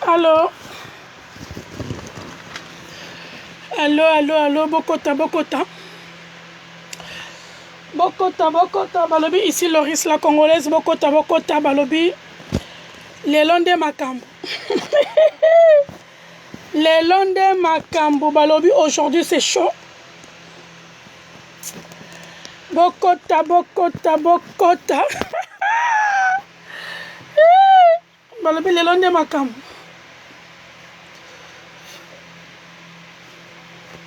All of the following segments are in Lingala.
Allô? Allô, allô, allô, Bokota, Bokota. Bokota, Bokota, Balobi, ici Loris, la Congolaise, Bokota, Bokota, Balobi. Les Londais Makambo. Les Londais Makambo, Balobi, aujourd'hui c'est chaud. Bokota, Bokota, Bokota. Balobi, les Londais Makambo.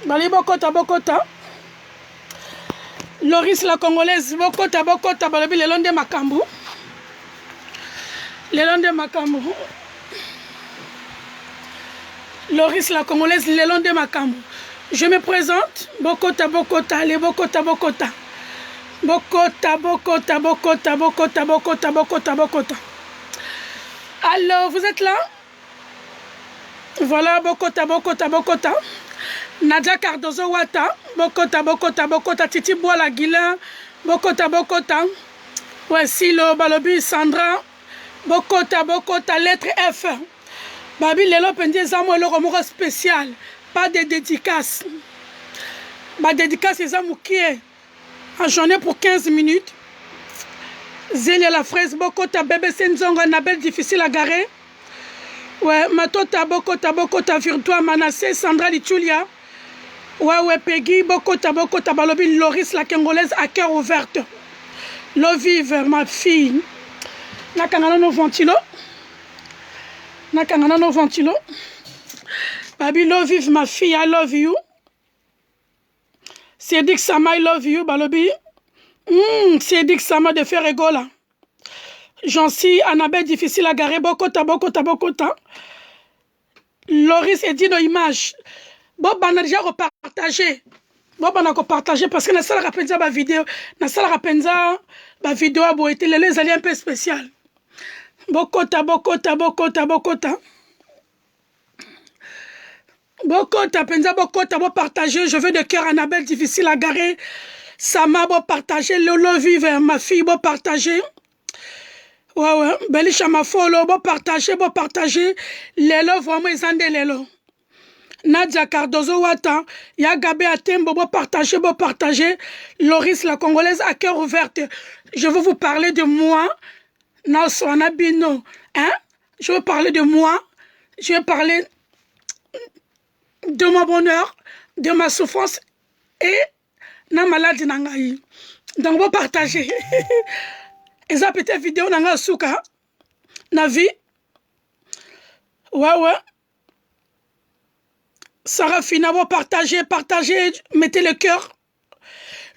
Balobi, Bokota, Bokota. Loris, la Congolaise, Bokota, Bokota, Balobi, les Londais Makambo. Les Londais Makambo. Loris, la Congolaise, les Londais Makambo. Je me présente. Bokota, Bokota, allez, Bokota, Bokota. Bokota, Bokota, Bokota, Bokota, Bokota, Bokota, Bokota. Alors, vous êtes là? Voilà, Bokota, Bokota, Bokota. Nadia Cardozo Wata. Bokota, Bokota, Bokota. Titi Boala Guilin. Bokota, Bokota. Ouais, Silo, Balobi, Sandra. Bokota, Bokota, lettre F. Babi, Lelo Pendi, Zamo, le remords spécial. Pas de dédicace. Ma dédicace, c'est Zamo qui est en journée pour 15 minutes. Zélia la fraise, Bokota, bébé Senzongo, Nabel, difficile à garer. Ouais, Matota, Bokota, Bokota, Virtua, Manassé, Sandra Lichulia. Ouais, Peggy, Bokota, Bokota, Balobi, Loris, la Congolaise, à cœur ouverte. L'eau vive, ma fille. Nakangana no ventilo. Nakangana no ventilo. Babi, l'eau vive, ma fille, I love you. Cédric Sama, I love you, Balobi. Cédric Sama de Ferregola. J'en suis Annabelle, difficile à garer. Bokota, Bokota, Bokota. Loris et Dino Image. Bon, on a déjà repartagé. Bon, on a repartagé parce que dans la salle rapenza ma vidéo. Dans la salle rapenza ma vidéo a beau été les alliés un peu spécial. Bokota, Bokota, Bokota, Bokota. Bokota, Penza, Bokota, bon partager. Je veux de cœur Annabelle, difficile à garer. Sama, bon partager. Lolo vive, ma fille, bon partager. Ouais. Belisha Mafolo, bon partager, bon partager. Lelo, vraiment, ils ont des Lelo. Nadia Cardozo Wata, Yagabé Atembo, bon partager, bon partager. Loris, la Congolaise, à cœur ouverte. Je veux vous parler de moi. Naswana Bino. Hein? Je veux parler de moi. Je veux parler de mon bonheur, de ma souffrance et na maladie nangaï. Donc, bon partager. Et ça petite vidéo nanga souka. Na vie. Ouais. Sarah Fina, bon partager, mettez le cœur.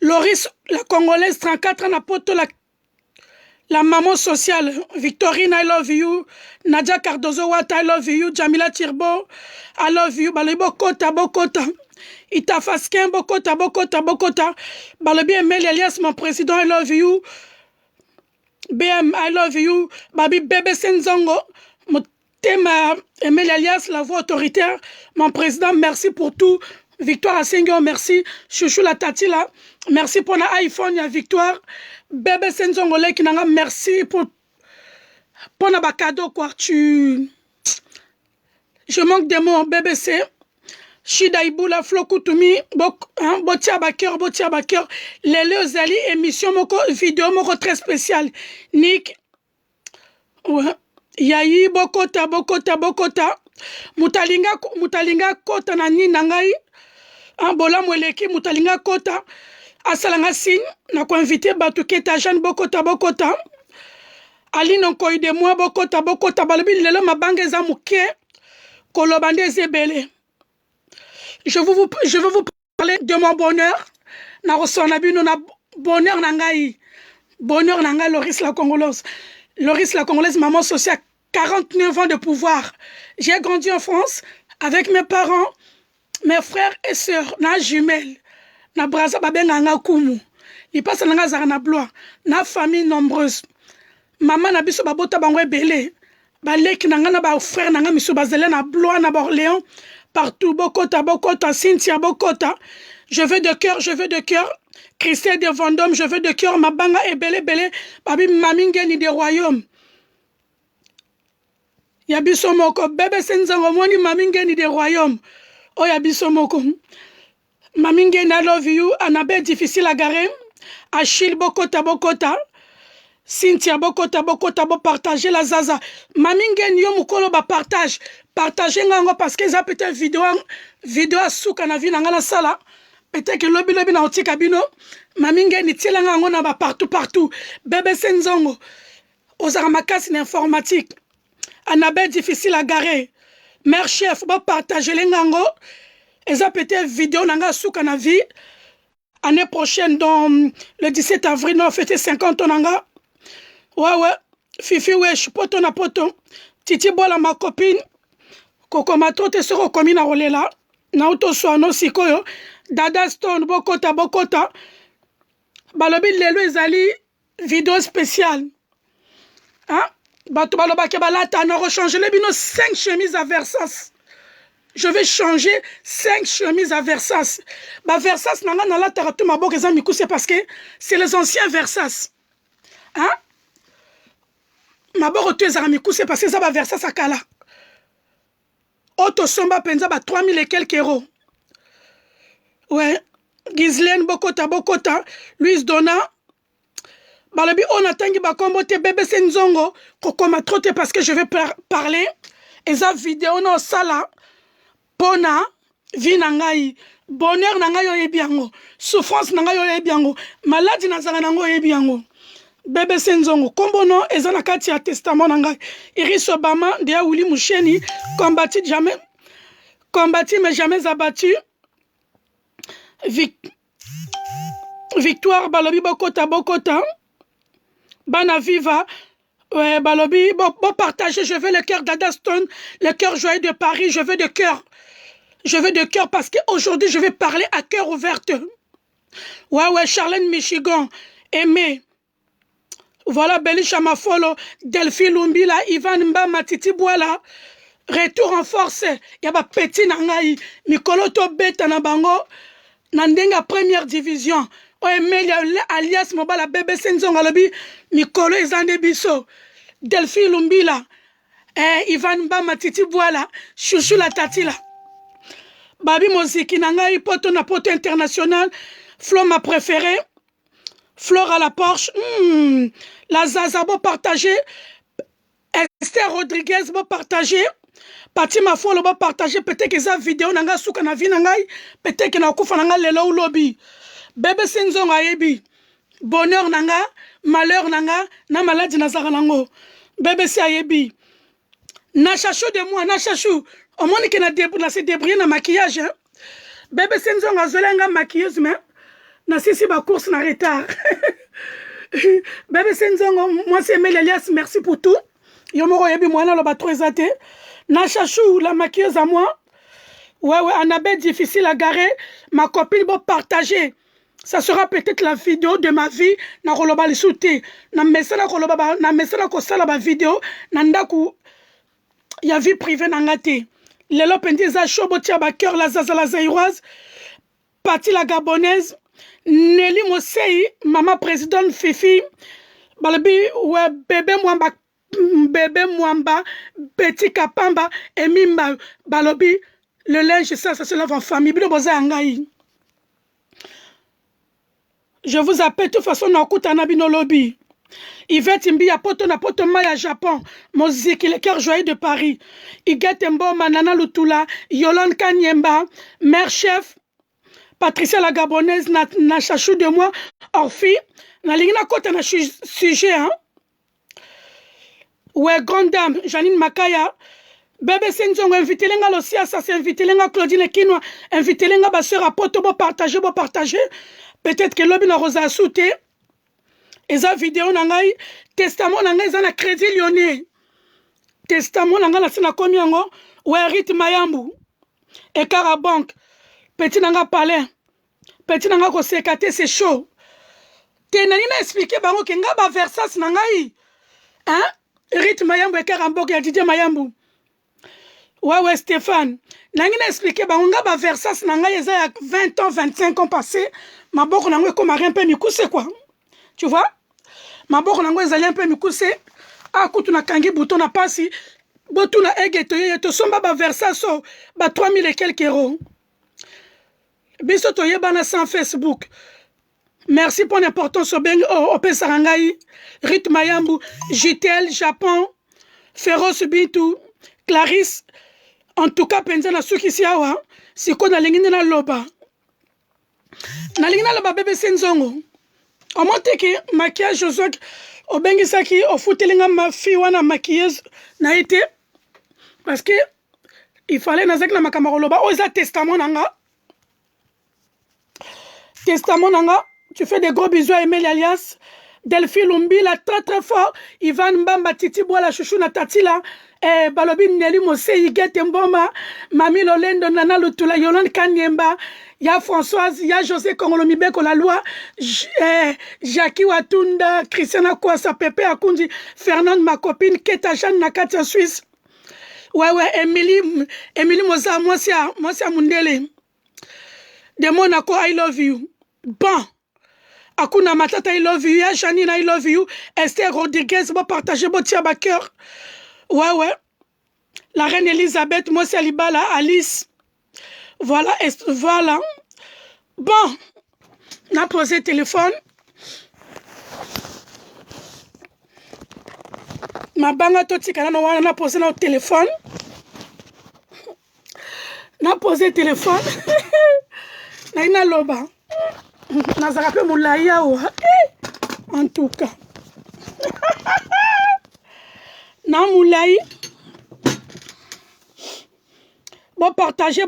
Loris, la Congolaise, 34 ans, poto la maman sociale. Victorine, I love you. Nadia Cardozo Wata, I love you. Jamila Tirbo, I love you. Balobi Bokota, Bokota. Ita Fasken, Bokota, Bokota, Bokota. Balobi Emel Elias, mon président, I love you. BM, I love you. Babi Bébé Senzongo. Thème Emel Elias, la voix autoritaire. Mon président, merci pour tout. Victoire à Senghor, merci. Chouchou la tati là. Merci pour l'iPhone, il y a Victoire. Bébé Senzongole qui n'a merci pour na cadeau quoi. Je manque de mots, BBC. Shida Iboula, Flokutumi, Botia Baker. Lele Zali, émission, moko, vidéo, moko très spéciale. Nick. Ouais. Yayi, Bokota. Mutalinga kota na ninangai. Bola mweleki, mutalinga kota. Asalanga signe, na ko invité Batuke Tajan Bokota. Ali non koy de moi Bokota. Balobi lelo mabange za muke. Kolobande zebele. Je veux vous parler de mon bonheur. Na rosona bino na bonheur nangai. Bonheur nangai Loris la Congolaise. Loris la Congolaise, maman sociale, 49 ans de pouvoir. J'ai grandi en France avec mes parents, mes frères et sœurs, na jumelles. Na braza babenga nga kumu. Li pasa nga zara na blois. Na famille nombreuse. Maman na biso babota bangwe belé. Baleki na nga na ba frère na nga miso bazele na blois na Orléans. Partout, Bokota, Cynthia Bokota. Je veux de cœur. Christelle de Vendôme, je veux de cœur. Mabanga et belé. Babi mamingeni des royaumes. ya biso moko bebe senzango moni mami ngeni de royaume o ya biso moko mami ngeni I love you anabe difficile à garer Achille bokota Cynthia bokota bo partager la zaza mami ngeni yo mukolo ba partager ngango parce que ça peut-être vidéo suka na vi na ngana sala peut-être que lobi na otika bino mami ngeni tiela ngango na ba partout bebe senzango ozara makasi na informatique anabe difficile à garer mère chef ba partager lengango eza peut-être vidéo nanga suka na vie année prochaine dans le 17 avril on fêter 50 ans nanga ouais fifi wesh poto na poto titi bola ma copine koko matote soko komi na rolela na auto soano sikoyo dada stone bokota balobi lelo ezali vidéo spéciale hein bato balobaki balata na rechanger le bino 5 chemises à Versace. Je vais changer 5 chemises à Versace. Ba Versace nanga na la tarato maboko eza mikuse parce que c'est les anciens Versace. Hein? Maboko to ezara mikuse parce que ça ba Versace akala. Auto somba penza ba 3000 et quelques euros. Ouais, Ghislaine bokota Louise Donna balobi on atangi ba kombo te bébé senzongo kokoma trotte parce que je vais parler eza vidéo no sala pona vie na ngai bonheur na ngai oyebi yango souffrance na ngai oyebi yango maladie na zanga nango oyebi yango bébé senzongo kombo no eza na kati ya testament na ngai Iris Obama Ndea Willy Musheni combattu mais jamais abattu Victoire balobi bokota Bana Viva, ouais, balobi, bon partager, je veux le cœur d'Adaston, le cœur joyeux de Paris, je veux de cœur. Je veux de cœur parce qu'aujourd'hui, je vais parler à cœur ouvert. Ouais, Charlène Michigan, Aimé. Voilà, Belisha Mafolo, Delphine Lumbila, Ivan Mba, Matiti Boila. Retour en force. Y'a ba petit nangai, Mikolo to beta na bango, nandenga première division. Oemeli alias mobala bébé senzonga lobi mikolo ezande biso Delphine Lumbila Ivan Mba Matiti Boila chouchou la tatila babi moziki nangai poto na poto international Flo ma préférée Flore à la Porsche la Zaza bo partager Esther Rodriguez bo partager Pati Mafolo bo partager peut-être que ça vidéo nanga suka na vi nangai peut-être que na kufa nanga lelo lobby bébé senzongo ayebi bonheur nanga malheur nanga na maladie na zaka nango bébé si ayebi na chachou de moi na chachou au monde que na se débrouiller na maquillage hein? Bébé senzongo azolenga maquilleuse mais na sisi ba course na retard bébé senzongo moi c'est Mel Elias merci pour tout yo moko yebi moi na lo ba trop exaté na chachou la maquilleuse à moi ouais Annabelle difficile à garer ma copine va partager. Ça sera peut-être la vidéo de ma vie na koloba lisute na mesana koloba na mesana ko sala ba vidéo na ndaku ya vie privée na ngate lelo pendi za shobo tia ba cœur la zaza la zairoise Pati la gabonaise Nelly Mosei maman présidente Fifi balabi ouais bébé mwamba Betty Kapamba et Mimba balobi le linge ça se lave en famille bino boza ngai. Je vous appelle de toute façon na okutana bino lobby. Yvette Mbia poto na poto maya Japon. Moziki le cœur joyeux de Paris. Igete Mboma Nana Lutula. Yolande Kanyemba. Mère chef. Patricia la Gabonaise na chachou de moi. Orphi. Na lingina kota na sujet hein. Ouais grande dame Janine Makaya. Bébé senzongo invité lenga losia ça c'est invité lenga Claudine Kinwa. Invité lenga ba sœur à poto bo partager. Peut-être que l'objet na rosa souté et ça vidéo nangai testament nangai za na crédit lyonnais testament nangai na sina komi yango ouais Rit Mayambu et Carabank petit nanga palais petit nanga ko sekate c'est chaud te nani na expliquer bango ke nga ba Versace nangai hein Rit Mayambu et Carabank ya Didier Mayambu ouais Stéphane nangi na expliquer bango nga ba Versace nangai eza ya 20 ans 25 ans passé ma boko nango comme rien peu mikuse quoi tu vois ma boko nango ezali un peu mikuse akutu na kangi bouton na pasi botuna ege to somba ba versaso ba 3000 et quelques euros. Biso to yebana sans Facebook. Merci pour l'importance au Pesarangai, Rit Mayambu, Jitel, Japon, Féroce Bintou, Clarisse. En tout cas, Penzana Sukisiawa, c'est quoi dans l'ingénieur Loba. Dans l'ingénieur Loba, bébé Senzongo. On monte que maquillage aux autres, au Bengisaki, au foutelinga ma fille, wana maquilleuse, n'a été. Parce que il fallait nazak na makamaro Loba, oza testament nanga. Testament nanga. Tu fais des gros bisous à Emel Alias, Delphi Lumbi, là, très très fort. Ivan Mbamba, Titi Bola, Chouchou Natati, là, Balobi Nelly Mose, Yiguette Mboma, Mami Lolendo, Nana Lutula, Yolande Kanyemba, ya Françoise, ya José Kongolomibeko, la loi, Jackie Watunda, Christiana Kwasa, Pepe Akundi, Fernande, ma copine, Keta Jeanne Nakati en Suisse. Ouais, Emily Moza, moi c'est à Mundele. De Monaco, I love you. Bon. Akuna Matata, I love you. Janine, I love you. Esther Rodriguez, bon partager, bon tia cœur. Ouais. La reine Elisabeth, moi c'est Alibala, Alice. Voilà. Bon, on a posé le téléphone. Ma banga totika, on a posé notre téléphone. On a posé le téléphone. Naina Loba. Nazarape Moulaya, en tout cas. Na Moulaye. Bon partager,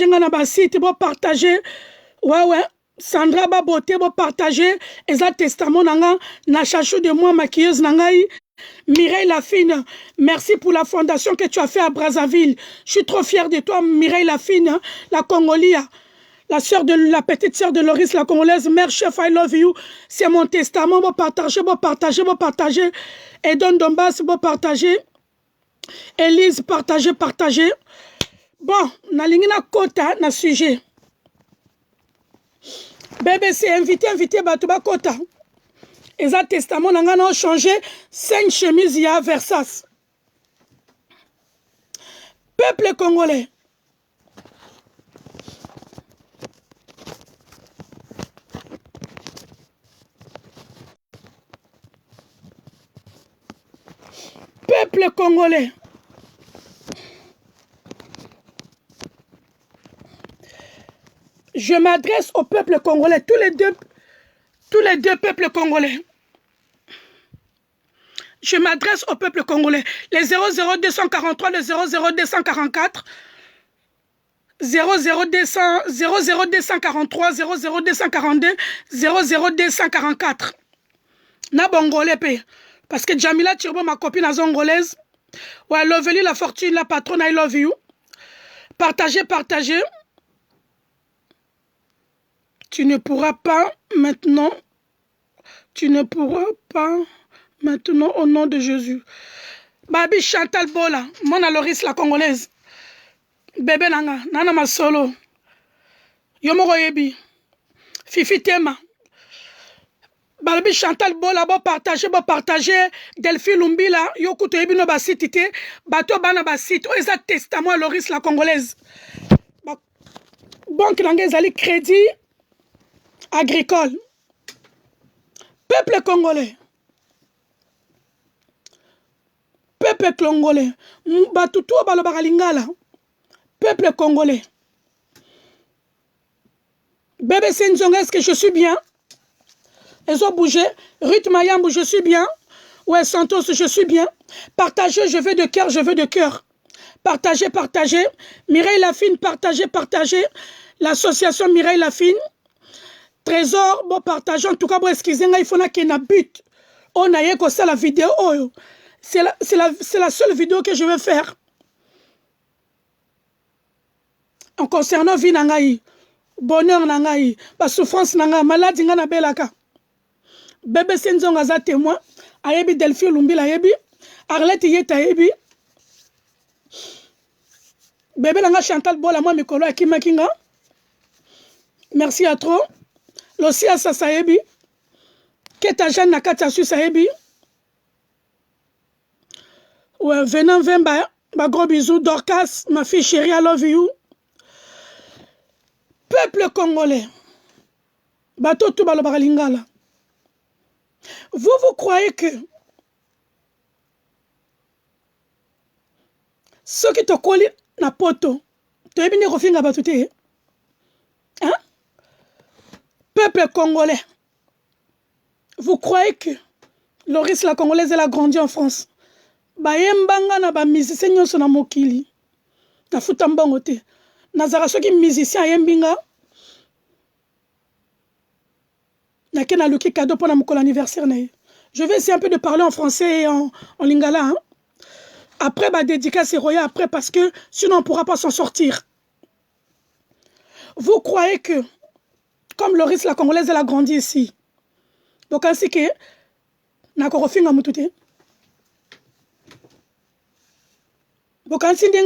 ngana ba site, bon partager. Ouais. Sandra ba beauté, bon partager. Eza testament nanga, na chachou de moi maquilleuse nangai. Mireille Lafine, merci pour la fondation que tu as fait à Brazzaville. Je suis trop fière de toi, Mireille Lafine, la Congolia. La petite sœur de Loris, la Congolaise, mère chef, I love you. C'est mon testament, bon partager. Et Don Donbass, bon partager. Élise, partager. Bon, na kota, na sujet. BBC, invité, Batouba kota. Et ça, testament, on a changé 5 chemises, il y a Versace. Peuple congolais. Peuple congolais. Je m'adresse au peuple congolais, tous les deux peuples congolais. Je m'adresse au peuple congolais. Les 00243, le 00244, 00243, 00242, 00244. Na bongolais pe. Parce que Jamila Tirbo, ma copine angolaise. Ouais, Lovely, la fortune, la patronne, I love you. Partagez. Tu ne pourras pas maintenant au nom de Jésus. Babi Chantal Bola, Mona Loris la Congolaise. Bébé Nanga, Nana Masolo. Yomoro Yebi. Fifi Tema. Babi Chantal Bola, bon partager. Delphi Lumbila, Yokuto Yebi no basitite. Bato Bana basit. Oeza testament Loris la Congolaise. Banque Nanga Zali Crédit Agricole. Peuple congolais. Batutua balobakalingala. Peuple congolais. Bébé Senzonga, est-ce que je suis bien? Ils ont bougé. Ruth Mayambu, je suis bien. Ouais, Santos, je suis bien. Partagez, je veux de cœur. Partagez. Mireille Lafine, partagez. L'association Mireille Lafine. Trésor, bon partage. En tout cas, bon, excusez-moi, il faut qu'il y ait un but. On a eu ça la vidéo. C'est la seule vidéo que je vais faire. En concernant vie nangaï, bonheur nangaï, la souffrance nangaï, maladie nangaï belaka. Bébé Senzong aza témoin. Ayebi Delphi Lumbi ayebi. Arlette Yeta ayebi. Bébé nanga Chantal Bola moi mikolo akimakinga. Merci à trop. Losia Sasayebi. Keta Jeanne Nakati Asu Sayebi. Ouais, venant Vemba. Bah, gros bisous. Dorcas, ma fille chérie, I love you. Peuple congolais. Bato tout balobara lingala. Vous croyez que ceux qui te collent na poto, tu es bien refinga batute, hein? Peuple congolais, vous croyez que Loris la Congolaise elle a grandi en France? Ba yembanga na ba musicien nyonso na mokili. Na futa mbongo te. Nazara soki musicien yembinga. Na kena luki cadeau pour mon anniversaire na. Je vais essayer un peu de parler en français et en lingala, hein? Après, bah, dédicace et roya après parce que sinon on ne pourra pas s'en sortir. Vous croyez que, comme Loris la Congolaise, elle a grandi ici. Donc, ainsi que, n'a pas refait un moutouté. Donc, ainsi que,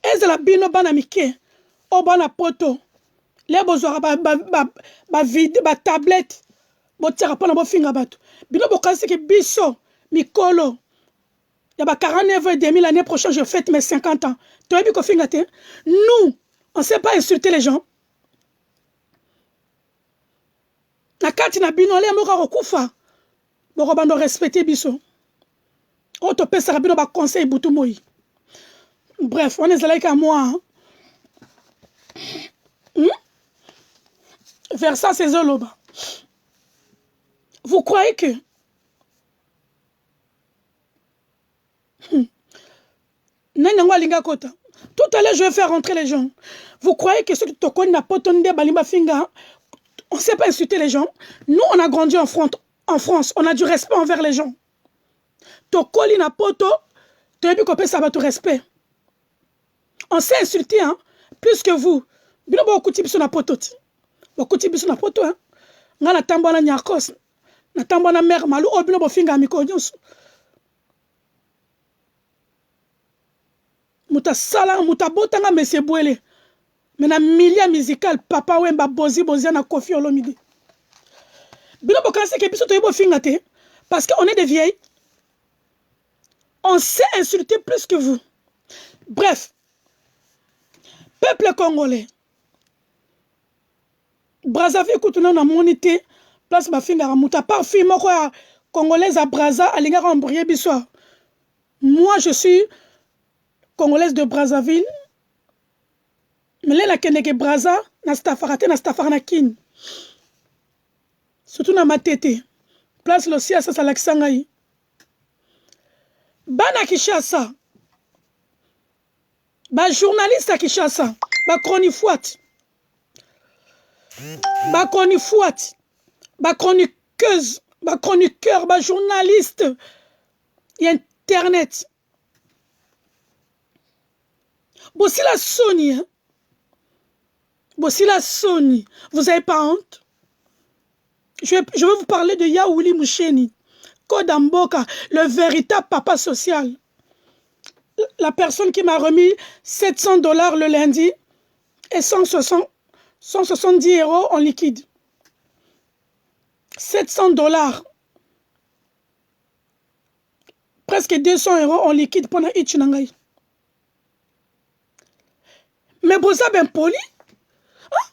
est-ce la bino banamike, au bana poto, les besoins, ba tablette, bo tira pas na bo finga bato. Bino bokansi que biso, mikolo, il y a 49 ans et demi l'année prochaine, je fête mes 50 ans. Tu as vu qu'on fait gâter? Nous, on ne sait pas insulter les gens. La carte n'a bino le moka rokufa. Bon, on doit respecter biso. On te paie ça bino ba conseil butu moi. Bref, on est là à moi. Vers ça, c'est Zoloba. Vous croyez que tout à l'heure, je vais faire rentrer les gens. Vous croyez que ceux qui te connaissent n'a pas tonné balimba finga, on ne sait pas insulter les gens. Nous, on a grandi en France. On a du respect envers les gens. Tokoli na poto, tu as vu qu'on peut savoir tout respect. On sait insulter, hein, plus que vous. Bino beaucoup de na poto. Beaucoup de na poto, hein. Ngana tambo na nyakos. Na tambo na mère malu obino bo finga miko nyonso. Muta sala muta botanga monsieur Bouele. Mais na milieu musical papa wemba bozi na Kofi Olomide. Bino bo kanse ke biso to yebo finga te parce qu'on est des vieilles. On sait insulter plus que vous. Bref. Peuple congolais. Brazzaville koutuna na monité place ba finga muta par fille moko congolaise à Brazza alinga rembrier biso. Moi je suis Congolaise de Brazzaville. Mais là, la Keneke Brazza, na stafarate, na stafaranakin. Surtout na matete. Place le siya sa salaksangai. Bana Kishasa. Ba journaliste à Kishasa. Ba chroniqueuse. Ba chroniqueuse. Ba chroniqueuse. Ba chroniqueur. Ba journaliste. Internet. Bossi la Sony, hein? Bossi la Sony, vous n'avez pas honte? Je vais vous parler de Yaouli Moucheni, Kodamboka, le véritable papa social. La personne qui m'a remis $700 le lundi et 170 € en liquide. $700. Presque 200 € en liquide pendant Ichinangai. Mais vous avez un poli? Hein?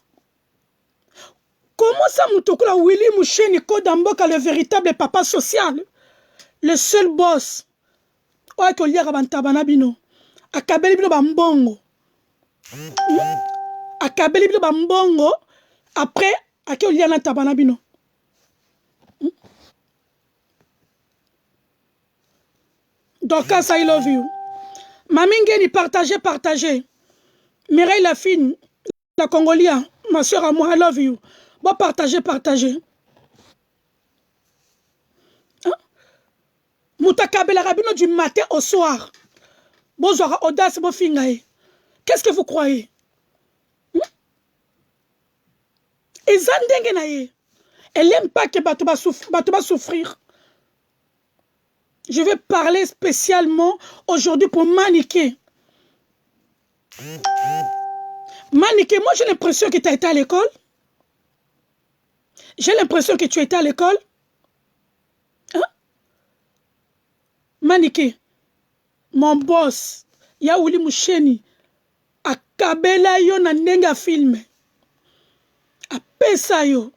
Comment ça, Moutokola Willy Moucheni Kodamboka, le véritable papa social? Le seul boss. Oya Kolia Rabantabana Bino. Akabeli Bino Bambongo. Akabeli Bino Bambongo. Après, Akolia Natabana Bino. Donc, I love you. Mamingeni, partagez. Mireille la fine, la Congolienne, ma soeur à moi, I love you. Bon, partagez. Hein? Moutakabela Rabino du matin au soir. Bon, zora audace, bon fingaye. Qu'est-ce que vous croyez? Et Zandengenaye, elle n'aime pas que Batouba souffrir. Je vais parler spécialement aujourd'hui pour Maniké. Maniké, moi j'ai l'impression que tu as été à l'école. J'ai l'impression que tu étais à l'école. Hein? Manike, mon boss, ya Willy Moucheni, akabela yo na nenga filme. Apesa yo.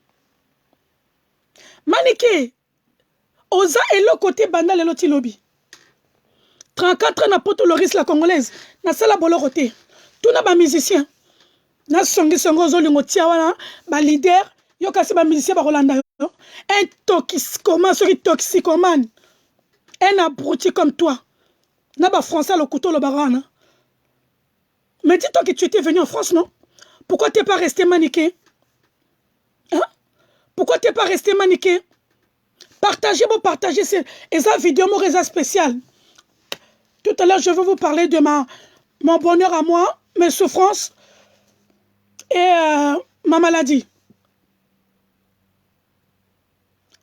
Manike, oza elo côté banda lelo tilobi. 34 ans na poto Loris la congolaise, na sala bolorote. Tout na ba musicien. Na songi songo zolingo tia wana, ba leader, yo kasi ba musicien ba Rolanda yo. Un toxicomane, sorry toxicomane. Un abruti comme toi. Na ba français le couteau le barana. Mais dis-toi que tu étais venu en France, non? Pourquoi t'es pas resté maniqué? Hein? Pourquoi t'es pas resté maniqué? Partagez, bon partagez ces vidéos, mon réseau spécial. Tout à l'heure, je vais vous parler de mon bonheur à moi, mes souffrances et ma maladie.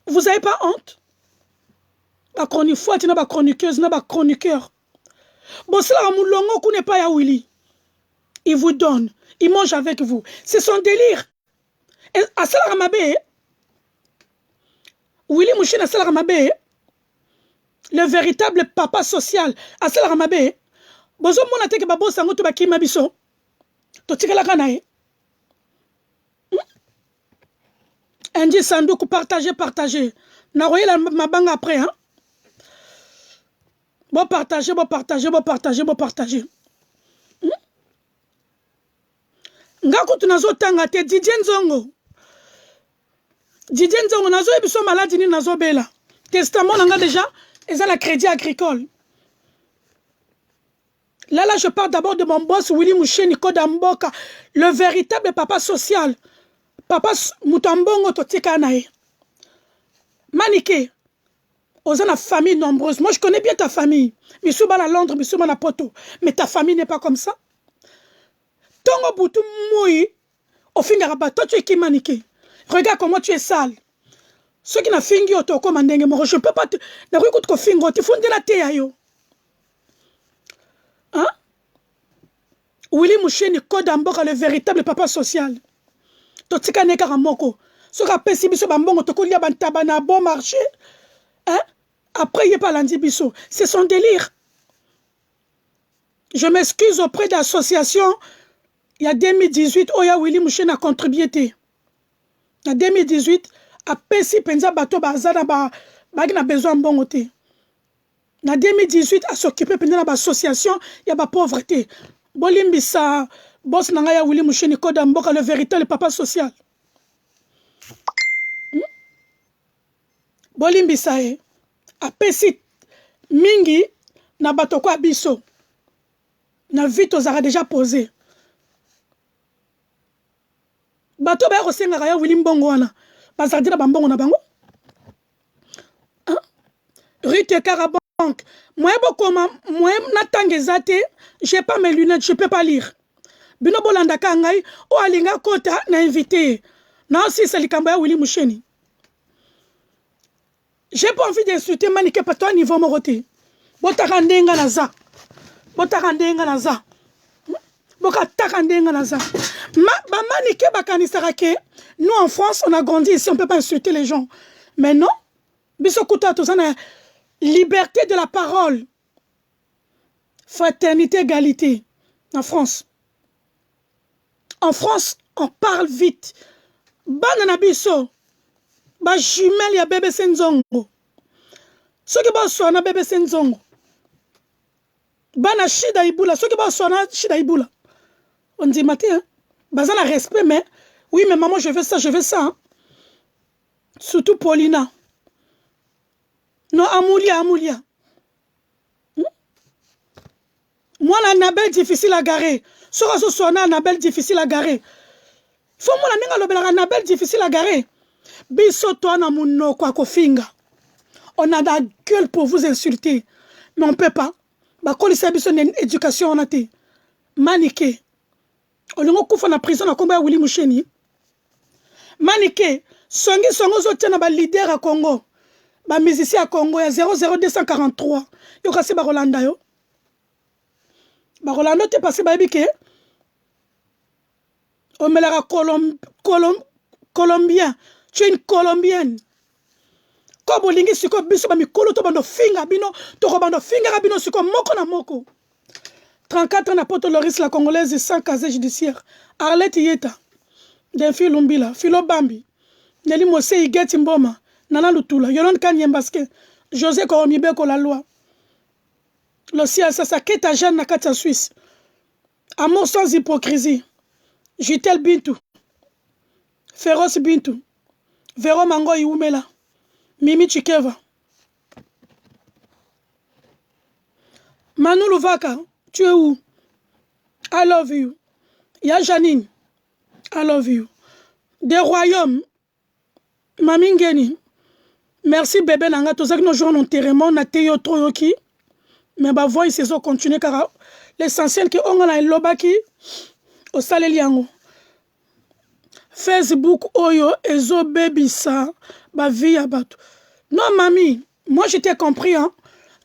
Vous n'avez pas honte? Ma chroniqueuse, ma chroniqueuse, ma chroniqueur. Bon, c'est là, mon longo qu'on n'est pas à Willy. Il vous donne, il mange avec vous. C'est son délire. Et à cela, Ramabé, Willy Moucheni, à cela, Ramabé, le véritable papa social, à cela, Ramabé, bozo mona teke babo sango to bakima biso. To tikala kanae. Indi sanduku partager. Na roye la mabanga après, hein. Bon partager. Ngako tunazo tanga te Didier Nzongo nazo ebiso maladie ni nazo bela. Testament nanga déjà, ils ont la crédit agricole. Là, je parle d'abord de mon boss Willy Moucheni Kodamboka, le véritable papa social. Papa Moutambongo Totika Nae. Manike, aux la famille nombreuse. Moi, je connais bien ta famille. Missouba à Londres, Missouba à Poto. Mais ta famille n'est pas comme ça. Tongo Boutou Moui, au fin de toi, tu es qui Manike? Regarde comment tu es sale. Ceux qui n'ont fingi au toko mandenge, je ne peux pas te. Ne regarde que fingo, tu fondes la thé yo. Hein? Willy Moucheni Kodamboka, le véritable papa social. Totika neka ramoko. Ce rappel si biso bambongo toko lia bantabana bon marché. Hein? Après il n'y a pas lundi biso. C'est son délire. Je m'excuse auprès de l'association. Il y a 2018, Oya Willy Moucheni a contribué. Il y a 2018, à Pessi Penza Bato Bazana Bagna besoin de bon côté. En 2018, à s'occuper de l'association, il y a la pauvreté. Bolimbisa, boss Nangaya Willy Moucheni Kodamboka, le véritable papa social. Bolimbisa, à Pessi Mingi, na bato kwa biso. Na vite aux a déjà posé. Bato ba rosenga ya Willy Mbongo wana. Bazardira bambongo na bango. Hein? Rite Carabanque. Moi natangezate, j'ai pas mes lunettes, je peux pas lire. Bino bolanda kangai o alinga kota na invité. Non si c'est likamba ya Willy Moucheni. J'ai pas envie d'insulter Manike parce que niveau moroté. Botaka ndenga na za. Nous en France, on a grandi ici, on ne peut pas insulter les gens. Mais non, liberté de la parole, fraternité, égalité. En France, on parle vite. Banana biso, ba jumelle ya bébé Senzongo. Ce qui va soigner bébé Senzongo. Bana shida ibula, ce qui va soigner shida ibula. On dit matin, bazan la respect, mais oui, mais maman, je veux ça. Hein. Surtout Paulina. Non, Amoulia. Moi, la Nabel difficile à garer. Sora so sona Nabel difficile à garer. Faut moi la ninga lobela Nabel difficile à garer. Biso toi na muno kwa kofinga. On a la gueule pour vous insulter, mais on peut pas. Ba kolisa biso une éducation on a été Manike. Olongo kufa na prison na komba ya Willy Moucheni. Manike, songo zo tia ba leader à Congo. Ba musicien à Congo ya 00243. Yo kasi ba Rolanda yo. Ba Rolanda te passé ba ebike. On me colombien. Tu es une colombienne. ko bolingi siko biso ba mikolo to bando finga bino to ko bando finga bino siko moko na moko 34 ans na Poto Loris la congolaise sans casier judiciaire Arlette Yeta Denfi Lumbila Philo Bambi Nelly Mose Igeti Mboma Nana Lutula Yolande Kanyembaske José Koromibeko la loi Losia Sasa Keta Jeanne Nakata Suisse Amour sans hypocrisie Jitel Bintou Féroce Bintou Véro Mango Iumela Mimi Chikeva Manu Luvaka tu es où? I love you. Ya Janine I love you. Des royaumes Mamingeni merci bébé nanga tozaki no jour d'enterrement na teyo troyoki mais ba voix ils ont continué car l'essentiel que on a lobaki au saleli yango Facebook oyo ezo bebisa ba vie ya bato. Non mamie, moi je t'ai compris hein.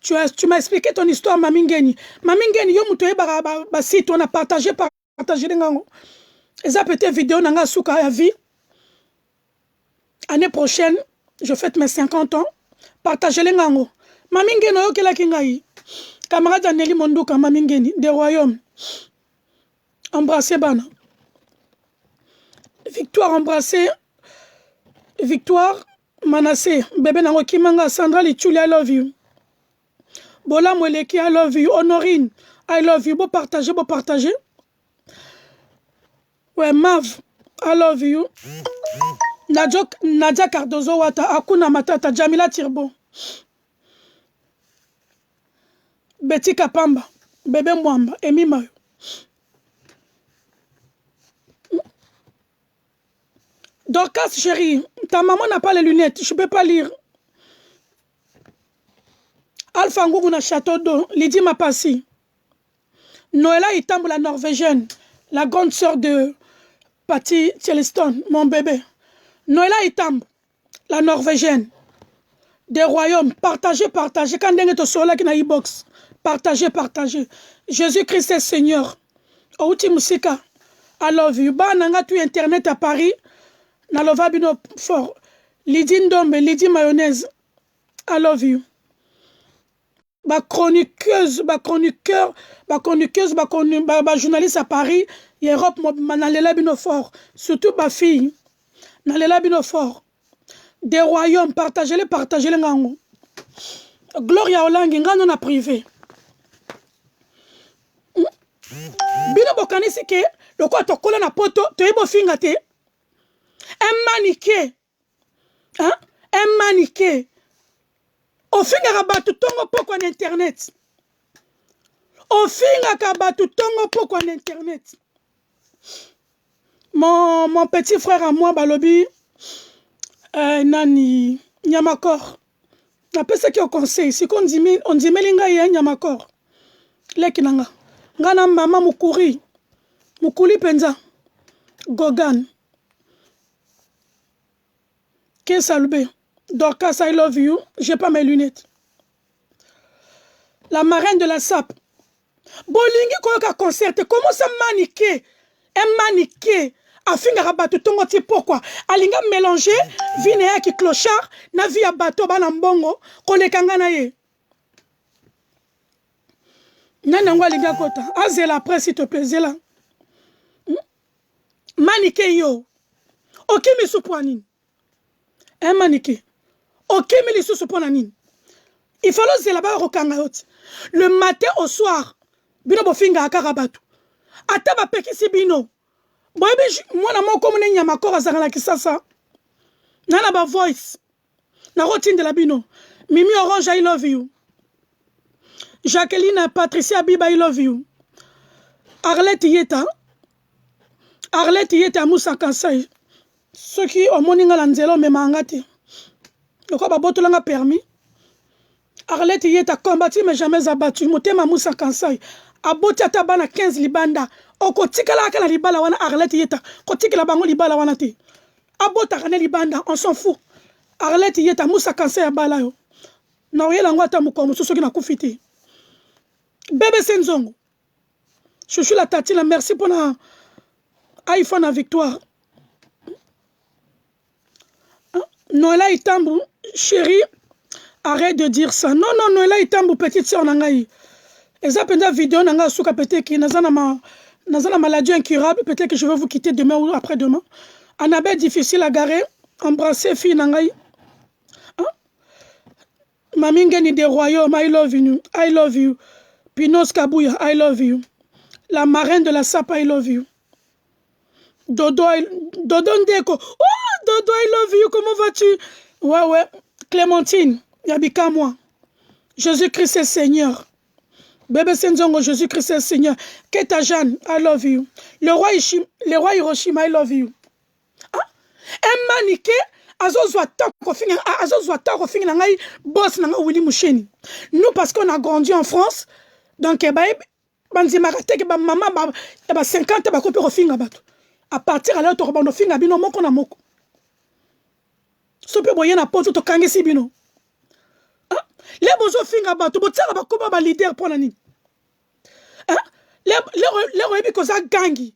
Tu m'as expliqué ton histoire Mamingeni. Mamingeni yo muto ba site on a partagé ngango. Eza peut-être vidéo nanga suka ya vie. Année prochaine, je fête mes 50 ans. Partagez les ngango. Mamingeni yo kela kingai. Camarade Nelly Monduka Mamingeni des royaumes. Embrassez bana. Victoire embrassée. Victoire Manassé. Bébé nango kimanga Sandra Lichuli I love you. Bola Mweleki I love you. Honorine I love you. Beau partager. Ouais Mav I love you. Nadia Cardozo Wata Akuna Matata Jamila Tirbo. Betty Kapamba Bébé Mwamba Emi Mayo. Dorcas chérie, ta maman n'a pas les lunettes, je ne peux pas lire. Alpha Ngougou na Château d'eau, Lydie Mapassi. Noëlla Itambo la Norvégienne, la grande sœur de Patty Tieliston, mon bébé. Noëlla Itambo, la Norvégienne. Des royaumes, partagez. Quand vous êtes sur la e-box, partagez. Jésus-Christ est Seigneur. Outi Musika, I love you. Ba nanga tu internet à Paris. Nalova bino fort. Lydie Ndombe, Lydie Mayonnaise. I love you. Ba chroniqueuse, journaliste à Paris, Europe, nalela bino fort. Surtout ma fille. Nalela bino fort. Des royaumes, partagez-les ngango. Gloria Olangi, ngano na privé. Bino bokani sike, le quoi to kola na poto, to yebo finga te. Un maniqué. Au finga rabatu tongo poko en internet. Mon petit frère à moi, Balobi, Nani, Nyamakor. Après ce qui est au conseil, si on dit Melinga y a Nyamakor. Lekinanga. Ngana mama Mukuri Penza. Gogan. Kesalbe. Dorcas, I love you. J'ai pas mes lunettes. La marraine de la SAP. Bolingi koyoka concerte. Comment ça maniqué? Un maniqué. Afinga rabato tongo ti pourquoi? Alinga mélanger vinea ki clochard na via bato bana mbongo kolekanga na ye. Nana ngwa linga kota. Azela après s'il te plaît zela. Maniqué yo. Ok mi soupouanine. Un maniqué. Ok mi li soupouanine. Il fallait zela ba rokanga yoti. Le matin au soir. Bino bofinga akarabato. Ata ba pekisi bino. Boyebi mwana moko mune Nyamakor azanga kisasa. Nana ba voice. Na routine de la bino. Mimi Orange I love you. Jacqueline Patricia Biba I love you. Arlette Yeta Moussa Kansai. Ceux qui ont moninga lanzelo me mangati. Le quoi babotolanga permis. Arlette Yeta combattu mais jamais abattu. Motema Moussa Kansai. Aboti atabana 15 libanda. Oko tikala akala libala wana Arlette Yeta. Ko tikala bango libala wana te. Abota kane libanda, on s'en fout. Arlette Yeta Moussa Kansai abala yo. Na oyela ngwata mukomo soki na kufiti. Bébé Senzongo. Je suis la Tatine, merci pour la iPhone à victoire. Noëlla Itambu, Chérie, arrête de dire ça. Non, non, non, là, il tombe petite sœur Nangaï. Et ça, pendant la vidéo, Nanga Souka peut-être qui n'a pas maladie incurable, peut-être que je vais vous quitter demain ou après-demain. Annabelle, difficile à garer. Embrasser, fille Nangaï. Hein? Mamingeni des royaumes, I love you. I love you. Pinos Kabouya, I love you. La marraine de la SAP, I love you. Dodo Ndeko. Oh, Dodo, I love you. Comment vas-tu? Ouais, ouais. Clémentine, Yabika, moi. Jésus-Christ est Seigneur. Bébé Senzongo, Jésus-Christ est Seigneur. Keta Jeanne, I love you. Le roi Hiroshima, I love you. Hein? Un maniqué, azozwa tako fingi na ngai boss na ngai Willy Moucheni. Nous, parce qu'on a grandi en France, donc, banzimaka ke ba maman ba 50 ba kopi rofinga bato. À partir alors to bando finga bino moko na moko. Sope boye na poto to kangesi bino. Les bozo finga bato botsaka ba koba ba leader pour nani. Les rebi koza gangi.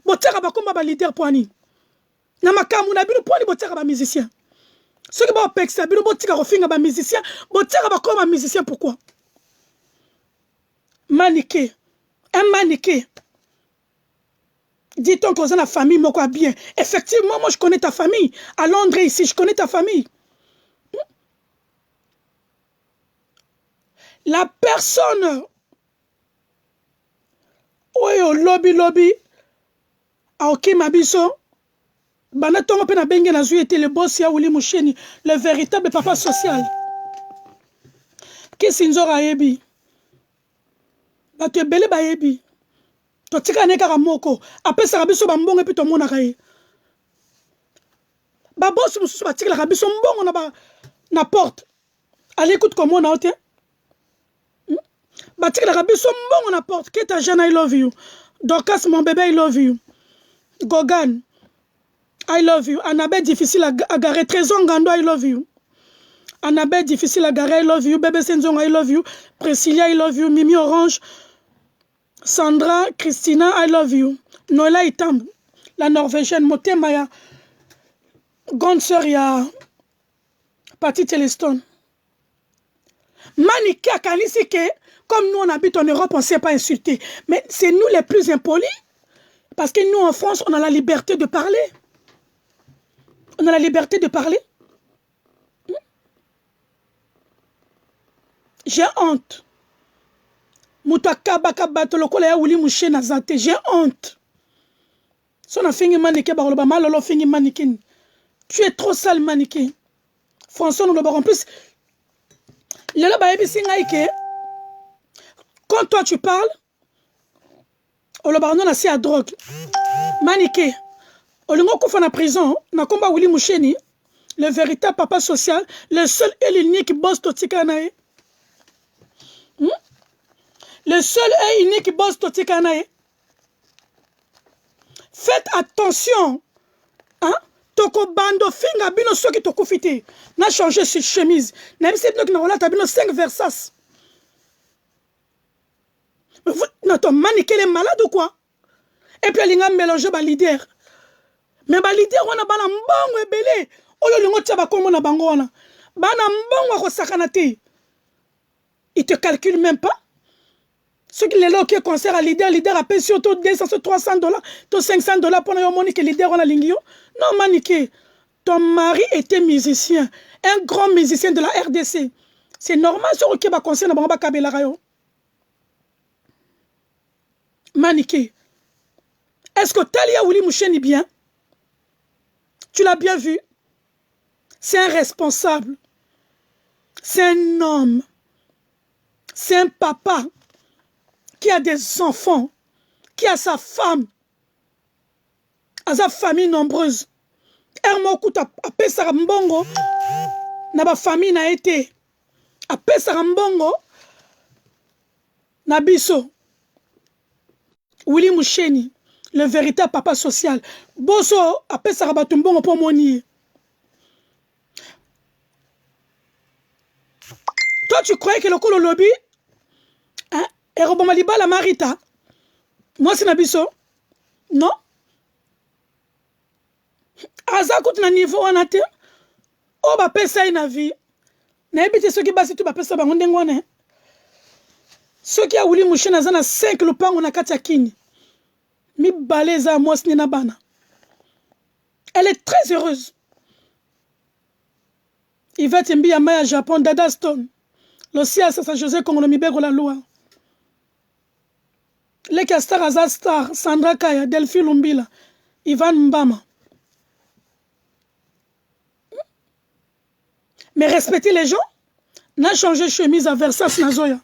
Botsaka ba koba ba leader pour nani. Na makamu na bino pour ni botsaka ba musicien. Ceux qui ba pexa bino botsaka rofinga ba musicien, botsaka ba koba musicien pourquoi? Maniqué. Un maniqué. Dit-on que la famille, moi quoi bien. Effectivement, moi je connais ta famille. À Londres ici, je connais ta famille. La personne. Oui, au lobby. A ok mabiso. Banatongo pe na bengue na zui était le boss ya Willy Moucheni, le véritable papa social. Qui sinzora ebi. Bato ebele ba ebi. To tika ne kaka moko apesa biso ba mbongo epi to mona kaye ba boss mususu ba tika biso mbongo na porte allez écoute comment on a été ba tika biso mbongo na porte Keta Jeanne I love you. Dorcas mon bébé I love you. Gogan I love you. Annabelle difficile à garer. Trésor Ngando I love you. Annabelle difficile à garer I love you. Bébé Senzong I love you. Priscilla I love you. Mimi Orange, Sandra, Christina, I love you. Noëlla Itam, la Norvégienne, Motema, ya grande sœur, ya Patty Telestone. Maniké à Kanisike, comme nous on habite en Europe, on ne sait pas insulter. Mais c'est nous les plus impolis. Parce que nous en France, on a la liberté de parler. On a la liberté de parler. J'ai honte. J'ai honte. Tu es trop sale, maniqué. François, nous en plus. Quand toi tu parles, on a assez à drogue. Maniqué. On a en prison. On a combat Willy Moucheni, le véritable papa social, le seul et l'unique boss de Tikanae. Le seul et unique boss de Tikanae. Faites attention. Hein? Toko bando finga bino soki toko fite. N'a changé cette chemise. N'a pas dit que nous avons 5 Versace. Notre maniqué est malade ou quoi? Et puis il a mélangé ba leader. Mais ba leader on a bana mbongo ebele. Oyo lingo taba komo na bango wana. Bana mbongo ko sakanate. Il te calcule même pas. Ceux qui les là qui concert à leader a payé surtout 200 $300, $500 pour la monnaie que leader on a lingio. Non maniqué. Ton mari était musicien, un grand musicien de la RDC. C'est normal sur qui va concert na bango kabela rayo. Maniqué. Est-ce que Talia Willy Moucheni bien? Tu l'as bien vu? C'est un responsable. C'est un homme. C'est un papa qui a des enfants, qui a sa femme, a sa famille nombreuse. Ermokuta a pesara mbongo, na ba famille na été. A pesara mbongo, na biso. Willy Moucheni, le véritable papa social. Boso a pesara batumbongo pour moni. Toi, tu croyais que le coup le lobby? Hein? Et Robomaliba la Marita? Moi, c'est Nabiso? Non? Aza kout na niveau anate? o ba pesa ina vie na ebite soki basi tu ba pesa bango ndengo wana soki awuli mushina zana 5 lupango na kati ya kini mi baleza mwasi na bana. Elle est très heureuse. Yvette Mbi Maya Japon, Dada Stone. L'Osia Sasa José Kongono Mibego la loi. Les Star Azar Star, Sandra Kaya, Delphi Lumbila, Ivan Mbama. Mais respecter les gens, n'a changé chemise à Versace Nazoya.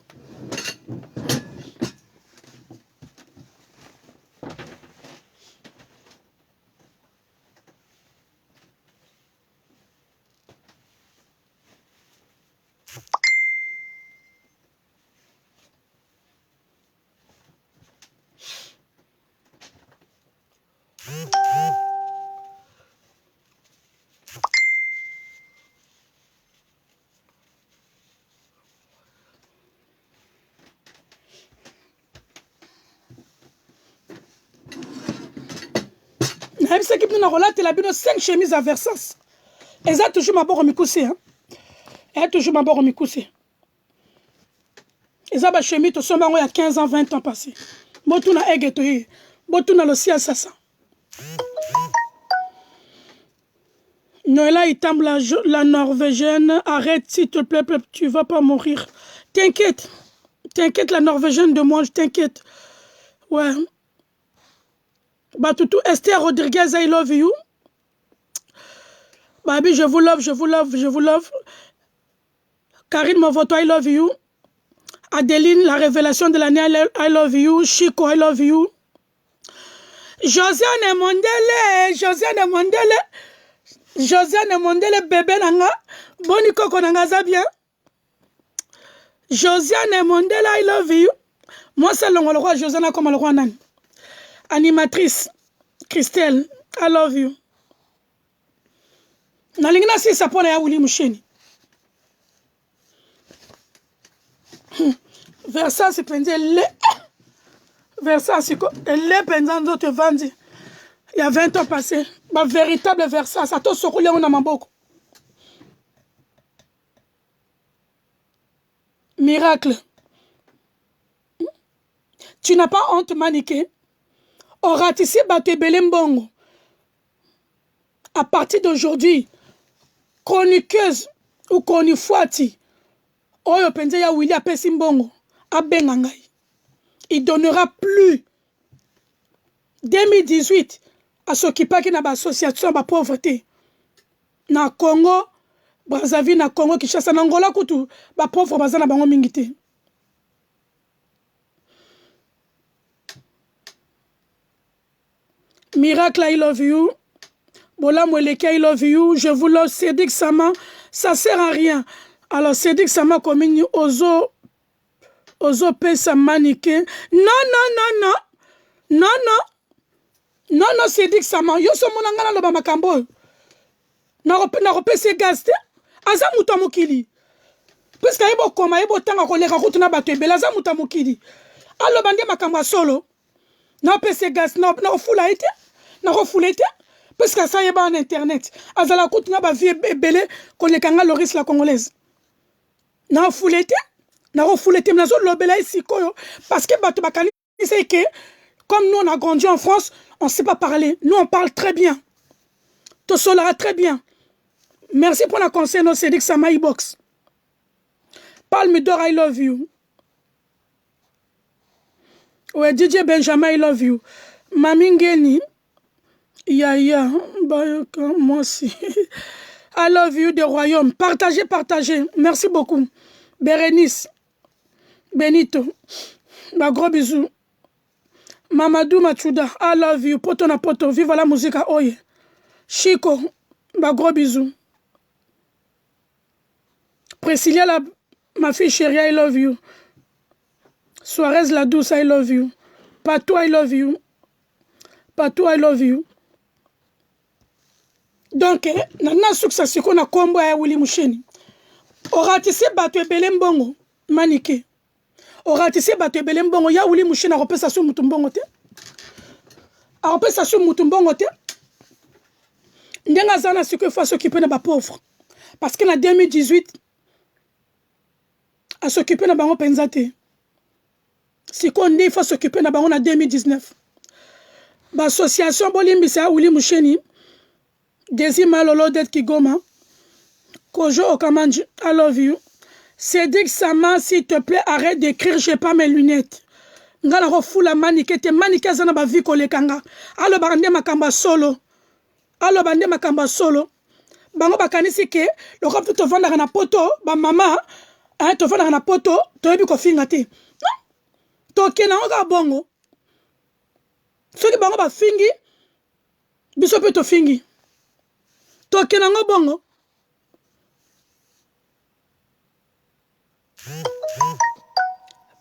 Même ce qui nous a relaté la bino 5 chemises à Versace. Elles ont toujours ma barre mikousé. Elle a toujours ma barre mikousé. Elles ont ma chemise au sommet il y a 15 ans, 20 ans passés. Botuna egetoye. Botuna lo sia sasa. Noëlla Itam, la Norvégienne, arrête s'il te plaît, tu vas pas mourir. T'inquiète. T'inquiète, la Norvégienne de moi, je t'inquiète. Ouais. Batutu Esther Rodriguez, I love you. Baby, je vous love, je vous love, je vous love. Karine Movoto, I love you. Adeline, la révélation de l'année, I love you. Chico, I love you. Josiane Mondele, Josiane Mondele. Josiane Mondele, bébé nanga. Boni koko nanga za bien. Josiane Mondele, I love you. Moi, c'est le roi Josiane comme le roi Nan. Animatrice, Christelle, I love you. Nalingina si sapona ya wuli musheni. Versace pendant le Versace le pendant d'autres vendis. Il y a 20 ans passés, ma véritable Versace, à tout ce qu'on a maboko. Miracle. Tu n'as pas honte, Maniké. Oratisi Baté Belembongo. À partir d'aujourd'hui, chroniqueuse ou chronifuati, Oyo Penze ya Willy Apesimbongo, Abengangai. Il donnera plus 2018 à s'occuper de l'association de la pauvreté. Na Congo, Brazzaville, na Congo, Kinshasa, na Angola, kutu, ba pauvre bazana bango mingite. Miracle, I love you. Bola Mweleke, I love you. Je vous love. Cédric Sama, ça sert à rien. Alors, Cédric Sama, comme une ozo pesa maniqué. Non, non, non, non. Non, non. Non, non, Cédric Sama. Yo so monangana loba makambo. Na repese gaste. Aza muta mokili. Puisque ebo koma, ebo tanga koleka kutuna bato ebela. Aza muta mokili. Alo bande makambo solo. Na repese gaste. Na refula ete. Na refula ete. Puisque ça yeba en internet. Azala kutuna ba vie ebele koleka nga Loris la congolaise. Na refula ete. Na refula ete. Mnazo lobela isi koyo. Parce que bato bakani c'est que comme nous on a grandi en France, on ne sait pas parler. Nous on parle très bien. Tout cela très bien. Merci pour la conseil, no Cédric Sama e-box. Palme d'or, I love you. Ouais, DJ Benjamin, I love you. Mamingeni, Yaya, moi aussi. I love you des royaumes. Partagez, partagez. Merci beaucoup. Bérénice, Benito, ma gros bisous. Mamadou Machuda, I love you. Poto na poto, vive la musique à Oye. Chico, ma gros bisous. Priscilla, ma fille chérie, I love you. Suarez la douce, I love you. Patou, I love you. Patou, I love you. Donc, nana succès qu'on a combo à Willy Moucheni. Oratissé bateau Belembongo, Maniké. Oratissé bateau Belembongo, ya Willy Moucheni a repé sa sou Moutumbongo te. A repé sa sou Moutumbongo te. Ndenga zana ce que faut s'occuper de ma pauvre. parce que en 2018 à s'occuper de bango penzate. Si il faut s'occuper de bango en 2019. L'association Bolimbisa Ouli Moucheni, Desi Malolo Det Kigoma, Kojo Okamanji, I love you. Cédric Sama, s'il te plaît, arrête d'écrire, j'ai pas mes lunettes. Ngala refula manike, te manike zana ba vi kolekanga. Alo bande makamba solo. Alo bande makamba solo. Bango bakanisi ke, le rop te vendre na poto, ba mama, hein, te vendre na poto, to yebi ko finga te. Non. To kena oga bongo. Soki bango ba fingi, biso pe to fingi. To kena ngo bongo.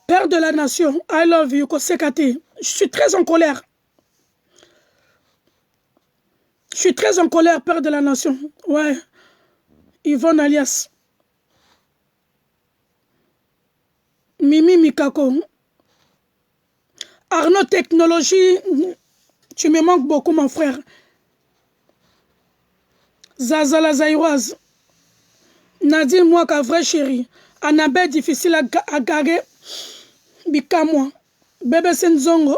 Père de la nation, I love you, Kosekate. Je suis très en colère. Je suis très en colère, père de la nation. Ouais. Yvonne alias. Mimi Mikako. Arnaud Technologie. Tu me manques beaucoup, mon frère. Zaza la Zaïroise. Nadine Mouaka, vrai chéri. Annabelle, difficile à garer. Bika moi. Bébé Senzongo.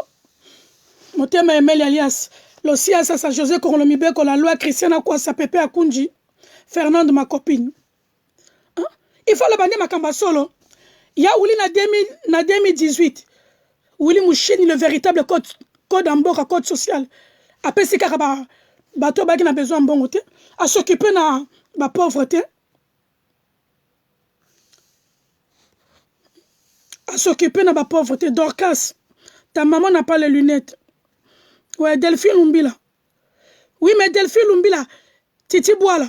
Motema Emel alias. L'Osia Sasa José Korolomibeko, la loi Christiana Kwasa Pepe Akunji. Fernande, ma copine. Hein? Il faut le bande Makamba solo. Il y a Ouli na 2018. Ouli Moucheni, le véritable code en boka, code social. Après, si Karaba, bateau bagi n'a besoin de bon côté. À s'occuper de la pauvreté. À s'occuper de la pauvreté. Dorcas, ta maman n'a pas les lunettes. Ouais, Delphine Lumbila. Oui, mais Delphine Lumbila, Titi Boala.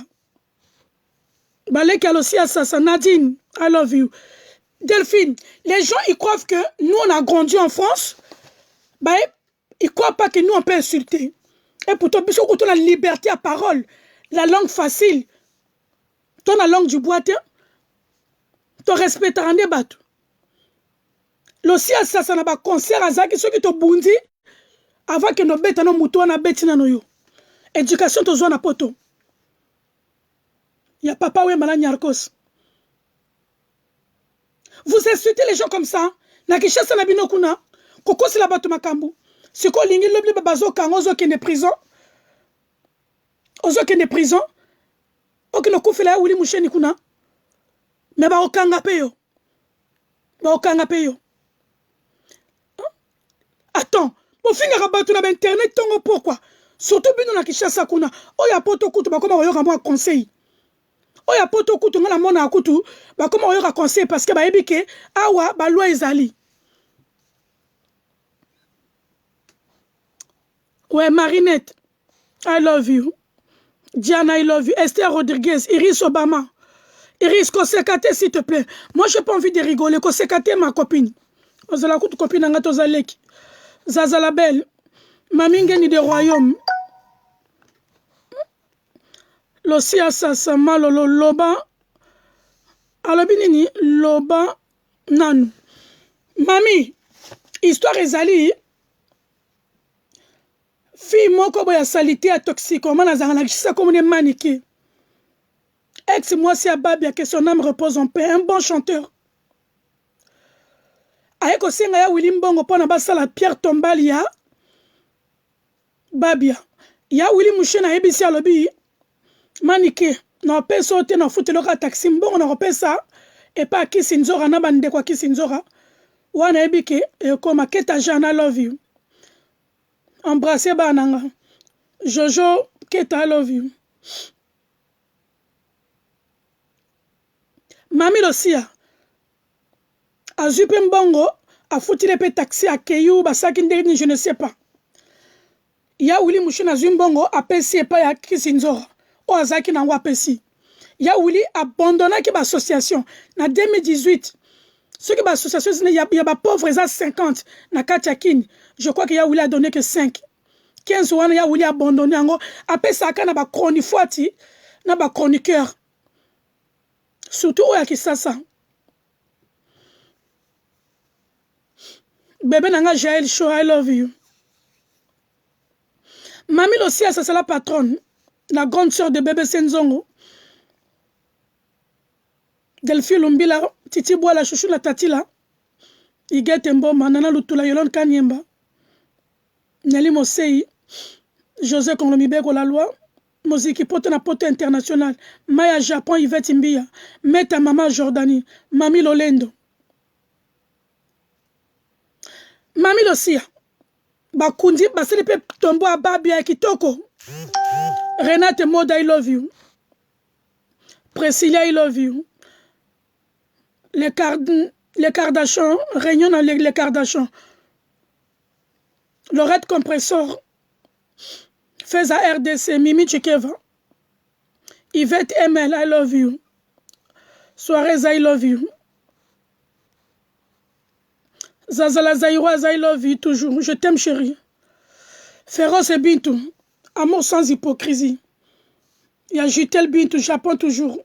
Balek aussi à ça, Nadine, I love you. Delphine, les gens, ils croient que nous, on a grandi en France. Bah, ils ne croient pas que nous, on peut insulter. Et pourtant, puisque tu as la liberté à parole, la langue facile, tu as la langue du bois, tu respectes un débat. L'ossi à ça, ça n'a pas concert à ça, ceux qui t'ont bondi, avant que nos bêtes, nos moutons, nos bêtes, nos éducation, tu as poto. Il y a papa ou malade Nyarkos. Vous insultez les gens comme ça. Nakishasa nabino kuna. Koko c'est la batu makambu. C'est quoi l'ingi l'obli babazo kan ozo kene prison. Ozo kene prison. Oki no kufila uli musheni kuna. Mais ba okanga peyo. Ba okanga peyo. Attends. Mon finger rabatu na internet tongo pourquoi? Surtout bino nakishasa kuna. Oya poto kutu bakoma oyoka moi conseil. Oya poto kutu ngana mona kutu ba comment oyoka conseil parce que ba ebike awa ba loi ezali. Ouais, Marinette, I love you. Diana, I love you. Esther Rodriguez, Iris Obama. Iris, Kosekate, s'il te plaît. Moi, je n'ai pas envie de rigoler. Kosekate, ma copine. Ozala kutu copine Angato Zaleki. Zaza la belle. Mamingeni de royaume. Losia Sasama, Lolo, Loba. Alobinini, Loba, Nanou. Mami, histoire ezali. Fille moko boya salité à toxicomane azanga ça comme une maniquée. Ex moi c'est à Babia que son âme repose en paix, un bon chanteur. Ayeko senga ya Willy Mbongo pona basala Pierre tombali ya Babia. Ya Willy Mouchena ebisi alobi maniquée. Na peso te na futelo ka taxi mbongo na repesa et pas Kisinzora na bande kwa Kisinzora. Wana ebike e koma Keta Jana love you. Embrassez Bananga. Jojo, Keta, I love you. Mami Losia. A Zupembongo, a foutu les taxi à Keyou, Basakindeni, je ne sais pas. Ya Willy Mouchina Zumbongo, a Pessi et pas ya Kisinzora. O Azaki Nangwa Pessi. Ya Willy abandonné qui l'association. En 2018, ce qui l'association, il y a des pauvres, ils ont 50. Na Katiakin, je crois qu'il y a Willy a donné que 5. 15 ans, il y a Willy abandonné. Après ça, il y a des chroniqueurs, il y a des chroniqueurs. Surtout, il y a qui ça. Bébé Nanga Jaël Show, I love you. Mamie Losia, ça c'est la patronne, la grande sœur de bébé Senzongo. Delphi Lumbila, Titi Bois, la chouchou, la tati là. Igete Mboma, Nana Lutula, Yolon Kanyemba. Nelly Mosei, José Konglomibeko, la loi. Moziki poto na poto international. Maya Japon, Yvette Mbia. Meta Mama Jordanie. Mami Lolendo. Mami Losia. Bakundi, Basilipe Tombo Ababia Kitoko. Renate Moda, I love you. Priscilla, I love you. Les Kardashians, réunion dans les Kardashians. Lorette Compressor, Feza RDC, Mimi Chikeva. Yvette ML, I love you. Suarez, I love you. Zazala Zaïroise, I love you toujours. Je t'aime, chérie. Féroce et Bintou, amour sans hypocrisie. Il y a Jutel Bintou, Japon toujours.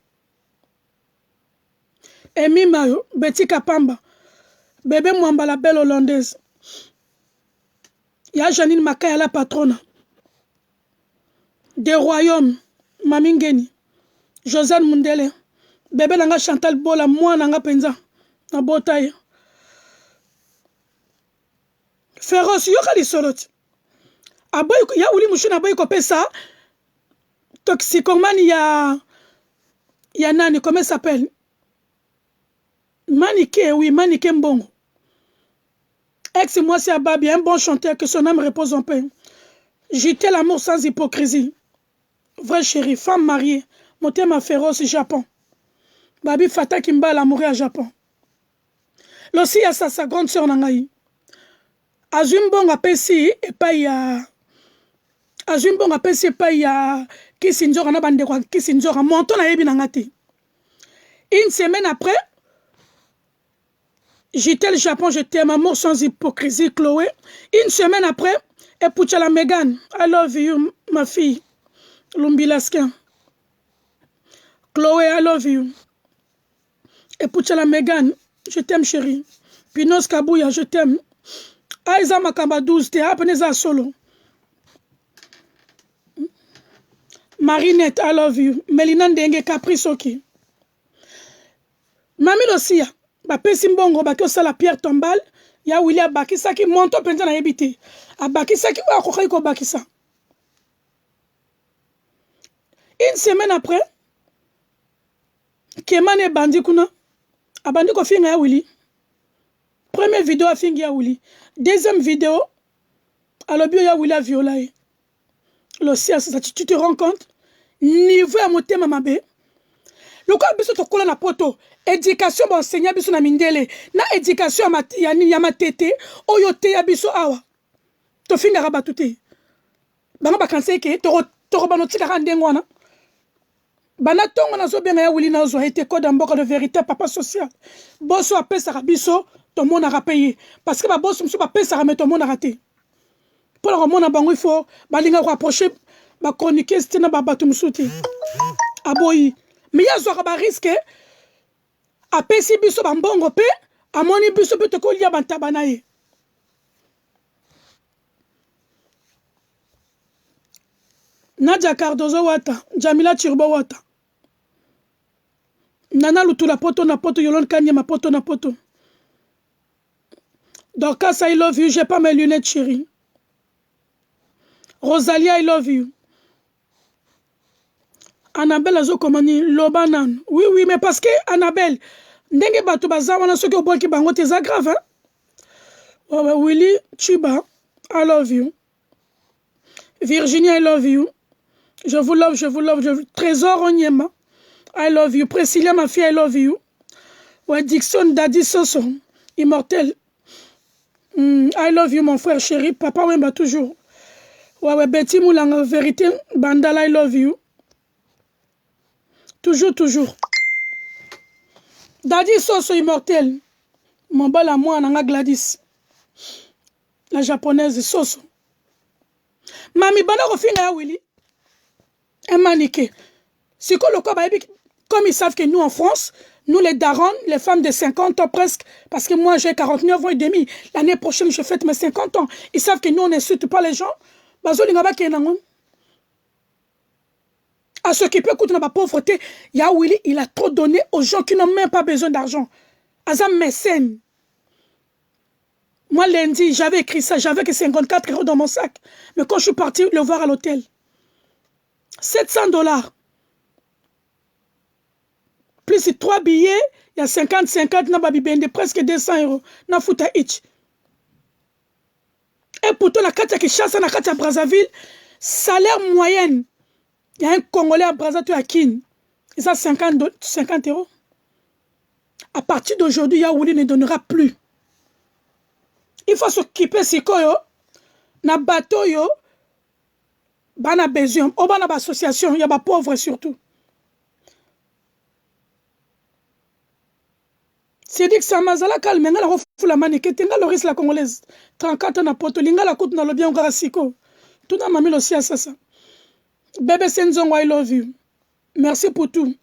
Emi Mayo, Betty Kapamba, Bébé Mwamba, la belle hollandaise. Il y a Janine Makaya, la patronne. Des royaumes, Mamingeni, Josiane Mundele, Bébé Nanga Chantal Bola, moi Nanga Penza, na Botaï. Féroce, Yokali Solot. Aboy, il y a Ouli Mouchoun, Aboy Kopesa, toxicomane, il y a Nani, comment ça s'appelle? Maniké, oui, Maniké Mbongo. Ex-moi, c'est Ababi, un bon chanteur, que son âme repose en paix. J'étais l'amour sans hypocrisie. Vrai chéri, femme mariée, mon thème féroce, Japon. Babi Fata Kimba, l'amour à Japon. L'ossi a sa grande sœur Nangaï. Azumbong a pessi, et pas y a. Azumbong a pessi, et pas y a. Kisinjora, Nabandekwa, Kisinjora, monton a yebi nangati. Une semaine après, j'étais le Japon, je t'aime, amour sans hypocrisie, Chloé. Une semaine après, et Pouchala Megan, I love you, ma fille. Lumbilaskin. Chloé, I love you. Et Pouchala Megan, je t'aime, chérie. Pinos Kabouya, je t'aime. Aïza Makamba 12, t'es Apeneza Solo. Marinette, I love you. Melina Ndenge Caprisoki. Mami Losia. Bapesi mbongo baki osala pierre tombale ya William bakisaki monto penza na yebite abakisaki akokai ko bakisa. Une semaine après Kemane bandi kuna abandi ko finga ya Willy. Première vidéo a fingi ya Willy. Deuxième vidéo alobio ya Willy a violé. Losia, tu te rends compte niveau ya motema mabe. Loko biso to kola na poto éducation ba enseigner biso na mindele na éducation ya matete oyo te ya biso awa to finga rabatu te banga ba conseil ke to ba notika kande ngwana bana tongo na zo benga ya Willy na zo été code mboka de vérité papa social boso apesa biso to mona rapayé parce que ba boso mso ba pesa mais to mona raté pour le mona bango il faut balinga ko approcher ba chroniquer c'était na ba batu msuti aboyi. Mais il y a un risque à pesi biso bambongo pe amoni biso pe to ko lia bantabana ye. Nadia Cardozo wata, Jamila Chirbo wata. Nana Lutula poto na poto Yolon Kanyema poto na poto. Dorcas, I love you, j'ai pas mes lunettes chérie. Rosalia, I love you. Annabelle azo komani lobanan. Oui, oui, mais parce que Annabelle, ndenge batu baza wana soki oboki bango te za grave, hein? Ouais, Willy Chiba, I love you. Virginie, I love you. Je vous love, je vous love. Trésor Onyema, I love you. Priscilla, ma fille, I love you. Ouais, Dixon, Daddy Soso, immortel. I love you, mon frère chéri. Papa Wemba, toujours. Ouais, Betty Moulanga, vérité. Bandala, I love you. Toujours, toujours. Daddy Soso immortel. Mon bol à moi, Nanga Gladys. La japonaise Soso. Mami bana kofinga ya Willy. Un maniqué. C'est que le corps, comme ils savent que nous en France, nous les darons, les femmes de 50 ans presque, parce que moi j'ai 49 ans et demi, l'année prochaine je fête mes 50 ans. Ils savent que nous on n'insulte pas les gens. à s'occuper de la pauvreté. Ya Willy, il a trop donné aux gens qui n'ont même pas besoin d'argent. Azam mécène. Moi, lundi, j'avais écrit ça, j'avais que 54 € dans mon sac. Mais quand je suis parti le voir à l'hôtel, 700 $. Plus 3 billets, il y a 50, na presque 200 €. Na futa each. Et pourtant, la carte qui chasse na carte à Brazzaville, salaire moyenne. Il y a un Congolais à Brazzaville à Kin. Il a 50 €. À partir d'aujourd'hui, Yaouli ne donnera plus. Il faut s'occuper de quoi na bateau yo, bana besoin, au bana association, il y a des pauvres surtout. C'est dit que ça m'a zala calme, nga la refu la manique, tenga loris la congolaise, 34 ans na poto, linga la koute na lobby on garasiko. Tout na mami aussi à ça. Bébé Senzongo, I love you. Merci pour tout.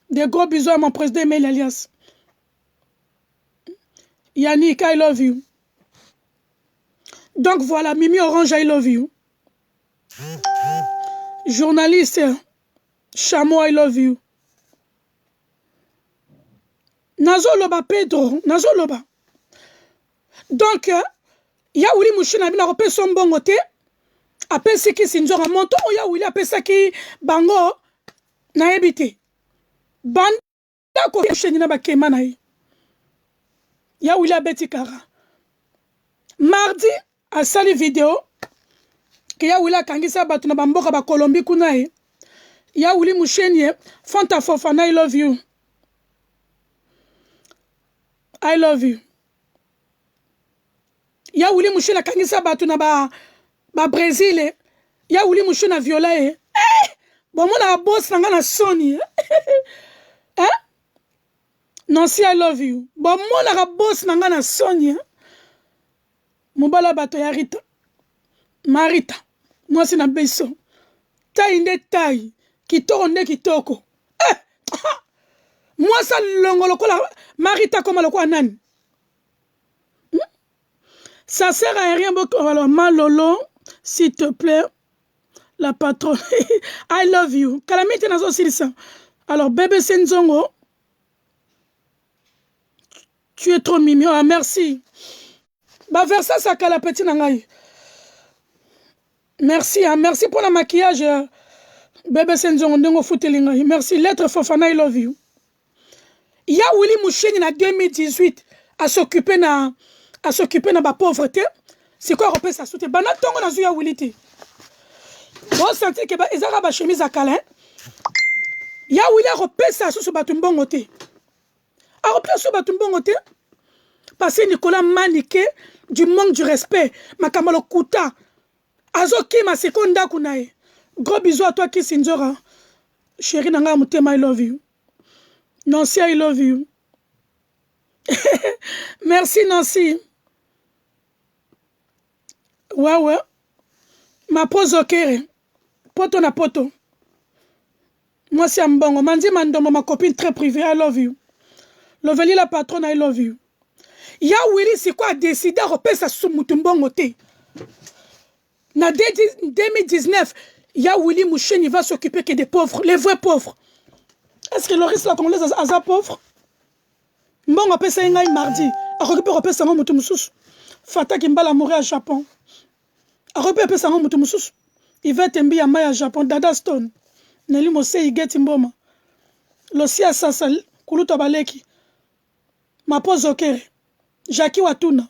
Des gros bisous à mon président Emile Elias. Yannick, I love you. Donc voilà, Mimi Orange, I love you. Journaliste, Chameau, I love you. Nazoloba Pedro, Nazoloba. Donc, Yaouli Mouchina Bina repé son bon côté. Après ce qui s'injure en montant, Yaouli après ça qui bango na ebité. Banda ko chenina ba kemanaï. Yaouli abeti kara. Mardi, à sali vidéo, que Yaouli a kangisa batuna bamboka ba Colombie kunae. Yaouli Mouchenie, Fanta Fofana, I love you. I love you. Yaouli Mouchena kangisa batuna ba Brésil. Yaouli Mouchena viola eh. Bon mon a boss nanga na Sony. Hein? Nancy, I love you. Bon mon a boss nanga na Sony. Mobala bato ya Rita. Marita. Moi c'est na beso. Tai nde tai. Kitoko nde kitoko. Moi ça longolo ko la Marita comme le quoi nan. Ça sert à rien beaucoup. Alors Malolo, s'il te plaît, la patronne. I love you. Calamité nazo ça. Alors bébé Senzongo, tu es trop mignon. Ah, merci. Bah vers ça ça la petite nangai. Merci, hein, merci pour le maquillage. Bébé Senzongo ndongo futelinga. Merci. Lettre Fofana, I love you. Il y a Willy Moucheni en 2018 à s'occuper de la pauvreté. C'est quoi repère ça soutien? Bana tongo na zuya Willy te. Bon senti que ils ont ba chemise à câlin. Il y a Willy repère ça sur batumbongo te. A repère sur batumbongo te. Parce que Nicolas maniqué du manque du respect. Makamalo kuta. Azoki ma seconda kunae. Gros bisous à toi qui sinzora. Chérie nanga mutema, I love you. Nancy, I love you. Merci, Nancy. Ouais. Ma pose au kere. Poto na poto. Moi, c'est un bon. Mandi Mandomo, ma copine très privée, I love you. Loveli, la patronne, I love you. Ya Willy, c'est quoi décider à repérer sa soumutumbongo te. Na 2019, Ya Willy Moucheni va s'occuper que des pauvres, les vrais pauvres. Est-ce que Loris la congolaise a pauvre? Bon, on appelle ça un mardi. A repérer ça en moutoumoussous. Fata Kimbala mourir à Japon. A repérer ça en moutoumoussous. Il va être un billet à Japon. Dada Stone. Nelly Mosé, il get Mboma. Losia Sasa, Kuluto Baleki. Ma pose au kere. Jackie Watuna.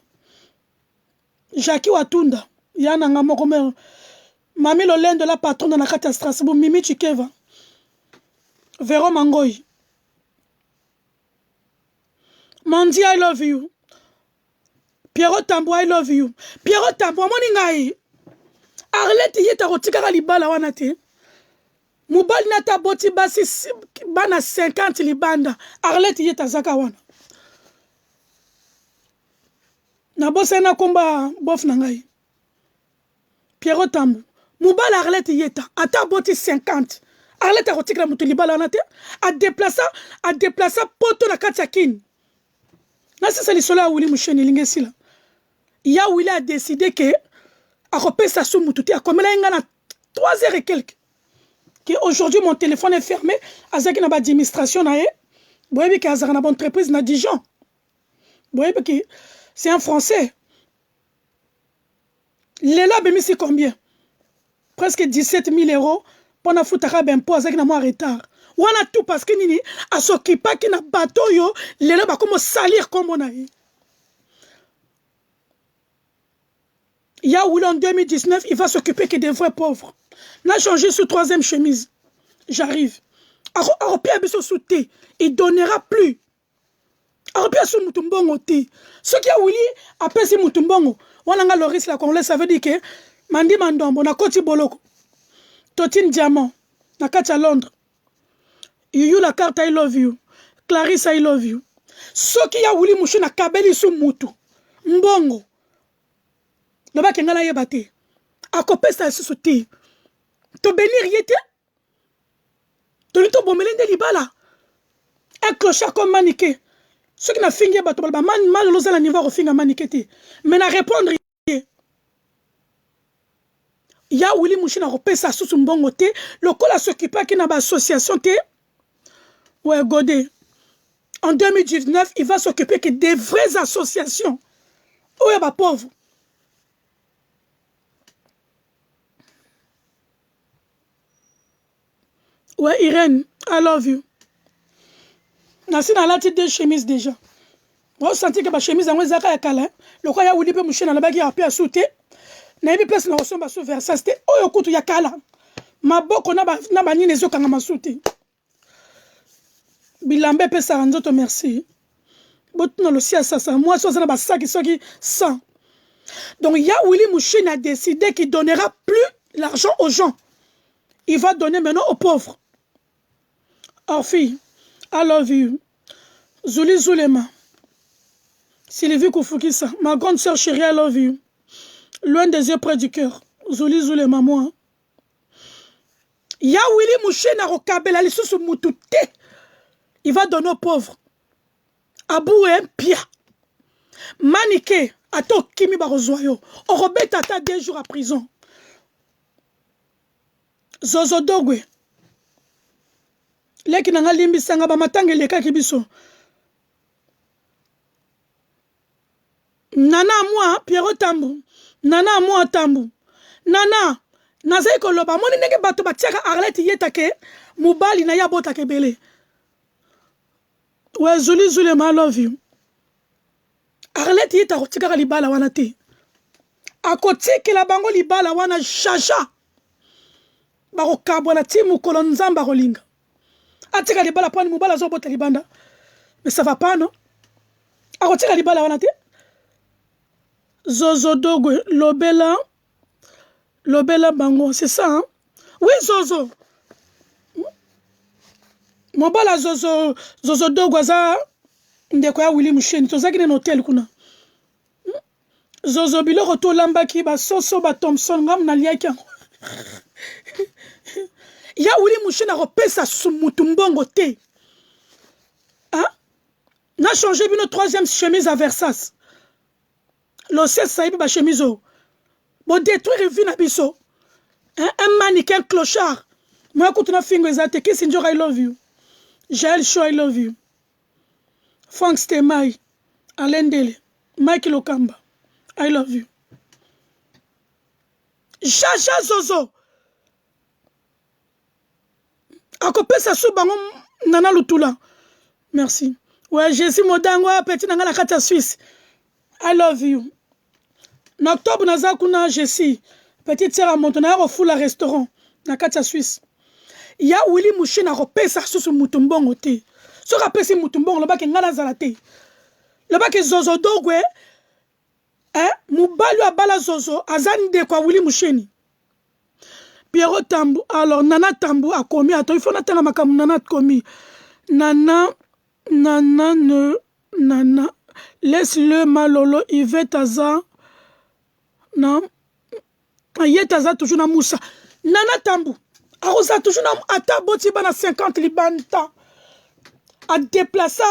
Yana Ngamokome. Mami Lolène de la patronne dans la carte à Strasbourg. Mimi Chikeva. Véro Mangoy. Mandi, I love you. Pierrot Tambo, I love you. Pierrot Tambo, moningai. Arlette yeta rotika libala wanate. Mubali nata boti basi bana 50 libanda. Arlette yeta zaka wana. Na bossa na komba bof nangai. Pierrot Tambo. Mubali Arlette yeta. Ata boti 50. Arlette a retiré la moutolibala en a déplacé poto la Katiakin. C'est le soleil à Willy Moucheni Lingesila. Il y a Willy a décidé que a repéré sa somme moutouté a comme là 3 heures et quelques. Aujourd'hui mon téléphone est fermé, azaki na ba administration na ye. Boyebi ki azaka na ba entreprise na Dijon. Boyebi ki c'est un Français. Lela bemisi combien? Presque 17 000 euros pour na futaka bempo azaki na moi retard. Wana tout parce que nini a s'occupa ki na bateau yo lela ba comme salir comme on a eu. Il y a où en 2019 il va s'occuper que des vrais pauvres. N'a changé sous troisième chemise. J'arrive. Il donnera plus. Ce qui a voulu après si mutumbongo, on a le risque la Congolais, ça veut dire que Mandi Mandombo, na Koti Boloko, Totine Diamant, na Katia Londres, You la carte I love you, Clarisse I love you. Ce qui a voulu moucher na Kabeli sous mutu, Mbongo, le bac ngala yebate, a copé ça sous te, to bénir yete, to lito bomelende libala, un clochard comme maniqué. Ce qui n'a fingé bato balba mal loza la niveau finga manikete mais na répondre ya Willy Mouchina repesa sous mbongo te le col a s'occuper qui na ba association te ouais Godé en 2019 il va s'occuper que des vraies associations ouais ba pauvre ouais Irène I love you. Nasi na lati deux chemises déjà. Moi senti que ma chemise en zaka ya kala. Le quoi ya wuli pe mushina na bagi ya pe asute. Na ibi place na osomba so versa c'était oyo kutu ya kala. Maboko na ba nini zo kanga masute. Bilambe pe sa nzoto merci. Botno lo sia ça moi so na ba saki soki 100. Donc ya Willy Mouchina a décidé qu'il donnera plus l'argent aux gens. Il va donner maintenant aux pauvres. Orphi, I love you. Zuli Zulema. Sylvie Koufukisa. Ma grande sœur chérie, I love you. Loin des yeux, près du cœur. Zuli Zulema, moi. Ya Willy Mouchena Rokabela, les sous Moutouté. Il va donner aux pauvres. Abou et Pia. Maniké. Ato Kimi Barozoyo. Orobé Tata 2 jours à prison. Zozo Dogwe. Leki nanga limbi sanga ba matange leka kibiso. Nana moi Pierrot Tambu. Nana moi Tambu. Nana nazai koloba moni nenge bato batiaka Arlette yetake mubali na yabota kebele. Ouais Zuli Zulema I love you. Arlette yeta kotika libala wana te. Akotiki la bango libala wana jaja. Bako kabwana timu kolonzamba kolinga. Atika libala pani mubala zo bota libanda. Mais ça va pas non? Akotika libala wana te. Zozo Dogwe Lobela Bango, c'est ça hein? Oui Zozo. Mobala Zozo Dogwe za ndeko ya Willy Moucheni tozaki na hotel kuna. Zozo biloko to lambaki ba soso ba Thompson ngam na liaki yango. Ya Willy Moucheni repesa sumutu mbongo te. Hein? N'a changé une troisième chemise à Versace. Le 16 saïbi ba chemise. Bon détruire vie na biso. Un mannequin clochard. Moi écoute na fingo ezate Kissinger I love you. Jael Show I love you. Frank Stemai. Alain Dele. Mike Lokamba. I love you. Jaja Zozo. Akopesa sou bango nana lutula. Merci. Ouais, Jésus Modango petit nanga la kata Suisse. I love you. En octobre naza kuna Jessie. Petite sœur à Montana refoule à restaurant na kata Suisse. Ya Willy Mouchena repesa sous mutumbongo te. So rapesi mutumbongo le bak ngana zalate. Le bak Zozo Dogwe Moubalu abala Zozo azani de kwa Willy Moucheni. Pierrot Tambu, alors Nana Tambu a commis, attends, il faut n'attendre ma cam Nana commis. Nana, laisse-le malolo, il veut taza. Non, il est taza toujours na Moussa. Nana Tambu, Arosa toujours na Ata Botiba na 50 libanta. A déplacer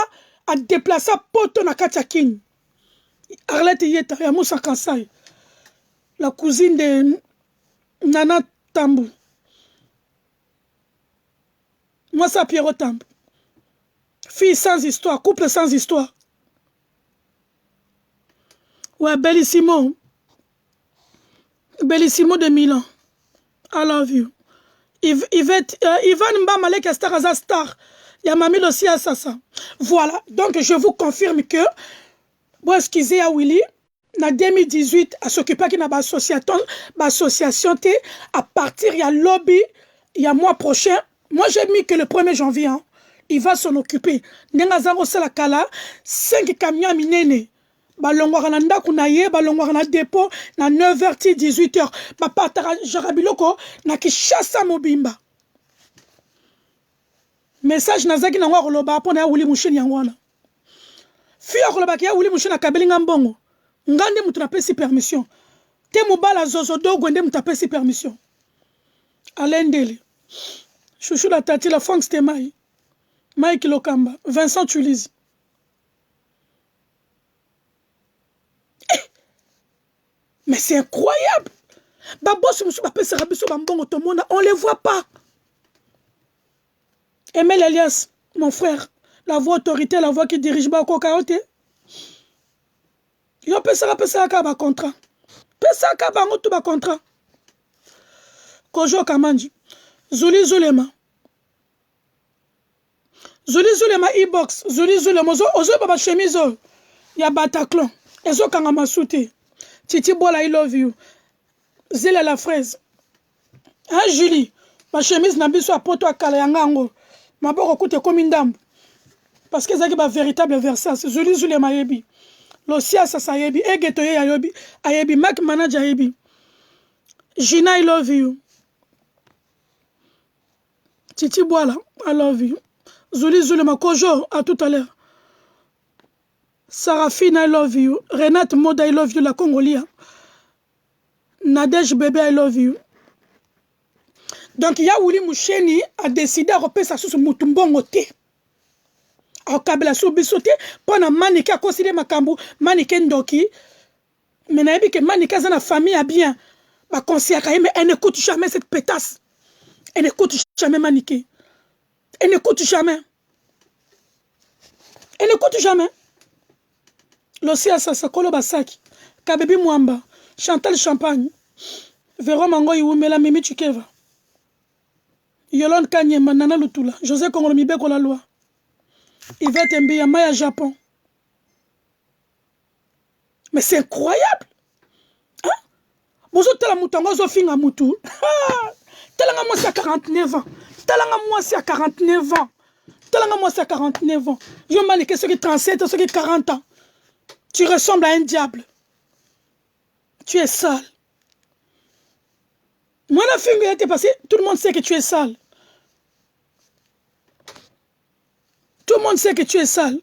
poto na Katiakin. Arlette Yeta, ya Moussa Kansai. La cousine de Nana Tambu. Moi, ça, Pierrot Tambo. Fille sans histoire, couple sans histoire. Ouais, Bellissimo. Bellissimo de Milan. I love you. Ivan Mbama, les star, star. Il y a Mamie aussi à ça. Voilà. Donc, je vous confirme que, bon, excusez à Willy, en 2018, à s'occuper de l'association, à partir, il y a lobby, il y a mois prochain. Moi, j'ai mis que le 1er janvier, hein, il va s'en occuper. N'engazango Salakala, 5 camions minene. Balongwara na ndaku na ye, balongwara na dépôt, na 9h ti 18h. Bapatara jarabiloko, na kishasa mobimba. Message nazaki na ngwa koloba pona ya wuli musheni yangwana. Fia koloba ki ya wuli musheni akabelinga mbongo. Ngande mutu na pesi permission. Te mubala zozo dogo nde mutu na pesi permission. Alendele. Chouchou la tati la Franck Stemai. Mike Lokamba. Vincent Tulizi. Mais c'est incroyable. On ne les voit pas. Emel Elias, mon frère, la voix autorité, la voix qui dirige Bako Kaote. Yo pesa ka contrat. Pesa ka bango tout ba contrat. Kojo Kamanji. Zuli Zulema. Zuli Zulema e-box. Zuli Zulema. Ozo baba chemise. Ya Bataclan. Ezo kanga masute. Titi Bola, I love you. Zile la fraise. Hein, Julie? Ma chemise n'a pas à poto à Kalayangango. Ma boko koute comme une dame. Parce que c'est un véritable Versace. Zuli Zule ma yebi. L'Osia sa yebi. Egetoye ayebi. Ayebi. Mac manager yebi. Gina, I love you. Titi Bola, I love you. Zuli Zule ma Kojo, à tout à l'heure. Sarafine, I love you. Renate Moda, I love you, la Congolia. Nadège Bébé, I love you. Donc, il y a Wuli Moucheni a décidé de repérer sa source Moutumbongo te. A kabela sou bisote, pendant Manika a considéré Makambu, Manike Ndoki. Mais n'a que Manika zana famille a bien. Ma conseillère, mais elle n'écoute jamais cette pétasse. Elle n'écoute jamais Manike. Elle n'écoute jamais. Elle n'écoute jamais. L'Osia Sasakolo Basaki, Kabebi Mwamba, Chantal Champagne, Véro Mangoy Oumela Mimi Chukeva, Yolande Kanyema, Nana Lutula, José Kongolomibe Kola Loi, Yvette Mbiya, Maya Japon. Mais c'est incroyable! Hein? Bozo tala moutango zo finga moutou. Talanga moi c'est à 49 ans. Talanga moi c'est à 49 ans. Talanga moi c'est à 49 ans. Yo manike ceux qui 37 ans, ceux qui 40 ans. Tu ressembles à un diable. Tu es sale. Moi, la fille qui a été passée, tout le monde sait que tu es sale. Tout le monde sait que tu es sale.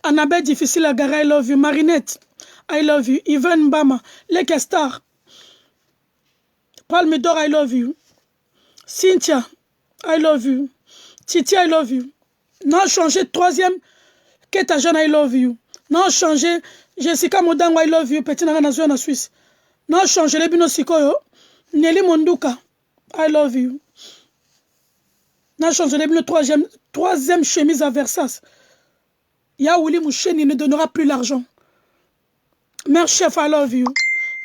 Annabelle difficile à garer, I love you. Marinette, I love you. Yvonne Mbama, Leke Star. Palme d'or, I love you. Cynthia, I love you. Titi, I love you. Non, changé troisième. Keta Jeanne, I love you. Non, changé. Jessica Modango, I love you. Petit nana nazo na Suisse. Non, changé. Les bino sikoyo. Nelly Monduka, I love you. Non, changé. Les bino troisième chemise à Versace. Ya Willy Moucheni ne donnera plus l'argent. Mère chef, I love you.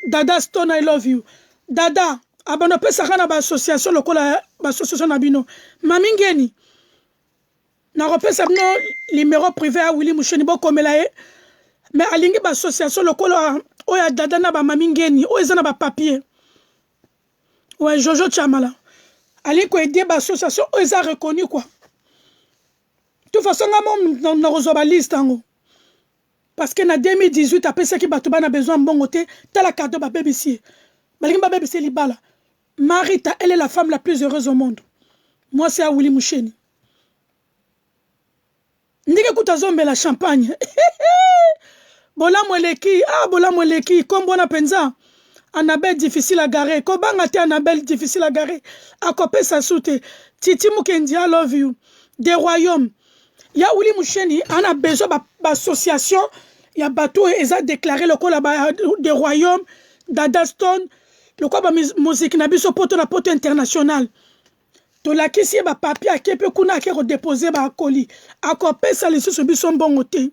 Dada Stone, I love you. Dada, abanope sakana ba association lokola ba association nabino. Mamingeni. Na repesa bino numéro privé à Willy Moucheni bokomela e. Mais alingi ba association lokola oya dada na ba mamingeni, oya zana ba papier. Ouais, Jojo Chamala. Alingi ko aider ba association oya reconnu quoi. De toute façon, on a ba liste ango. Parce que en 2018 après ça qui batuba na besoin bon côté, t'as la carte ba BBC. Malingi ba BBC libala. Marita, elle est la femme la plus heureuse au monde. Moi c'est à Willy Moucheni. Ndike kutazombe la champagne. Bola mweleki, bola mweleki, kombona penza. Annabelle difficile à garer. Kobanga te Annabelle difficile à garer. Akope sa soute. Titi Mukendi, I love you. Des royaumes. Il y a Willy Moucheni, on a besoin d'association. Il y a bateau et a déclaré le col des royaumes, Dada Stone, le quoi musique n'a pas poto la poto internationale. tolakisi ye bapapier ake mpe kuna ake kodepose baakoli akopesa lisusu biso mbongo te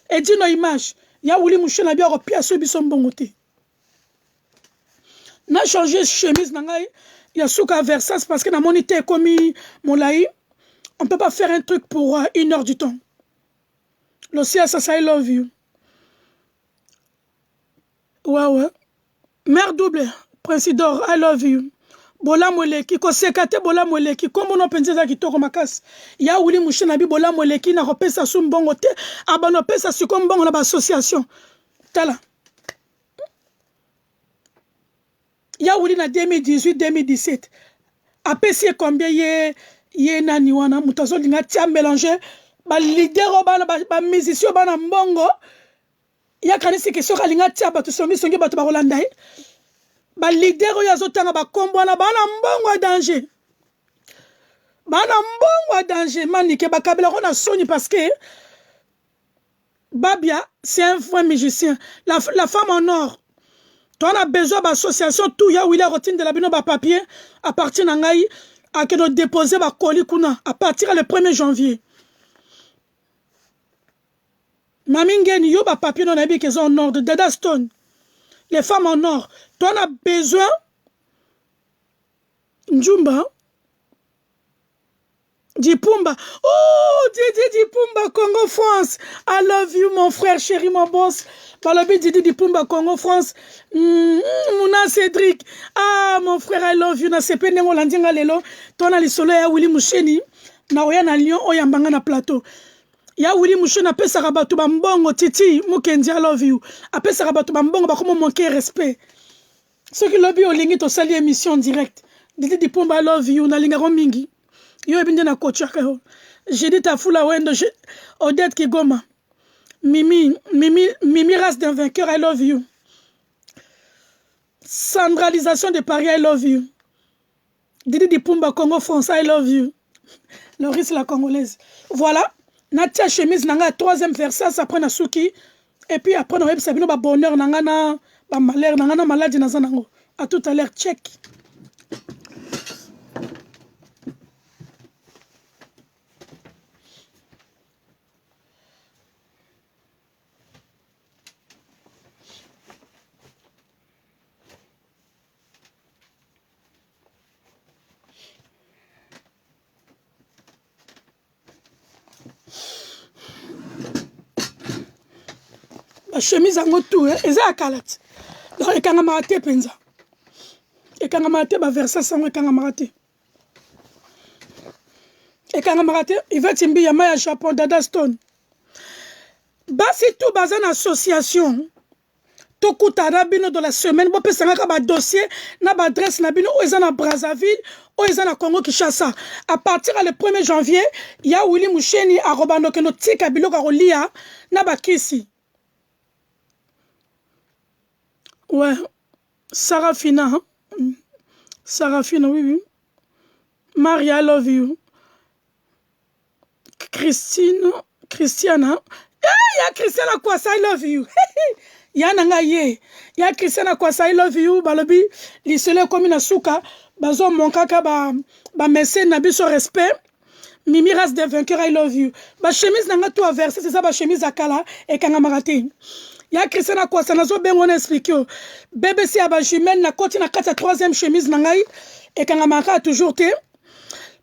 edino image ya wuli mushe na bi akopia so biso mbongo te na changer chemise na ngai ya suka Versace parce que namoni te ekomi molai on peut pas faire un truc pour 1 heure du temps Losia Sasa I love you ouais mère double Prince d'or I love you bola moleki koseka te bola moleki kombo no penza za kitoko makasi ya wuli mushe na bi bola moleki na kopesa su mbongo te abano pesa su mbongo na ba association tala ya wuli na 2018-2017 apesi combien ye nani wana mutazo linga tia mélanger ba leader bana ba musicien bana mbongo ya kanisi ke soka linga tia batu songi batu ba Rolanda ba leader oyo azotanga ba kombo na bana mbongo a danger manike ba kabela ko na soni parce que Babia c'est un vrai musicien la femme en or. Tu as besoin d'association tout ya wila routine de la bino ba papier à partir nangai à que nous déposer ba colis kuna à partir le 1er janvier. Mamingeni yo ba papier non habi qu'ils ont en or de Dada Stone. Les femmes en or, tu as besoin Njumba Dipumba. Oh, Dipumba Congo France. I love you mon frère chéri mon boss. Balobi Dipumba Congo France. Mouna Cédric. Ah mon frère I love you na sepe nengo landinga lelo. Tona li solo ya Willy Musheni. Na oya na Lyon oya mbanga na plateau. Ya Willy Musheni apesa rabatu bambongo titi mukendi I love you. Apesa rabatu bambongo ba komo manquer respect. Ceux qui lobby olingi to sali émission direct. Dipumba I love you na linga mingi. Yo ebinde na kochaka yo. J'ai dit ta foula wendo Odette Kigoma. Mimi race d'un vainqueur I love you. Centralisation de Paris I love you. Didi Dipumba Congo France I love you. Loris la congolaise. Voilà. Natia chemise nanga 3e Versace après na suki et puis après na websa bino ba bonheur nanga na ba malheur nanga na maladie na zanango. À tout à l'heure check. La chemise en tout eza akalat donc ekanga marate penza ekanga marate ba versa sango ekanga marate Yvette Mbi yama ya Japon Dada Stone basi tout bazan association tokuta na bino de la semaine bo pesanga ka ba dossier na ba adresse na bino o eza na Brazzaville o eza na Congo Kinshasa à partir le 1er janvier ya Willy Musheni a robando ke no tika biloko rolia na ba kisi. Ouais, Sarafina, hein? Sarafina, oui. Maria, I love you. Christiana. Eh, ya Christiana Kwasa, I love you. Ya nanga ye. Ya Christiana Kwasa, I love you. Balobi, lisele komi na suka. Bazo monkaka ba messe na biso respect. Mimi race des vainqueurs, I love you. Ba chemise nanga tout versé, c'est ça ba chemise akala et kanga marate. Ya Christiana Kwasa nazo bengo na explique yo. BBC aba jumelle na koti na kata 3e chemise na ngai et kanga maka toujours te.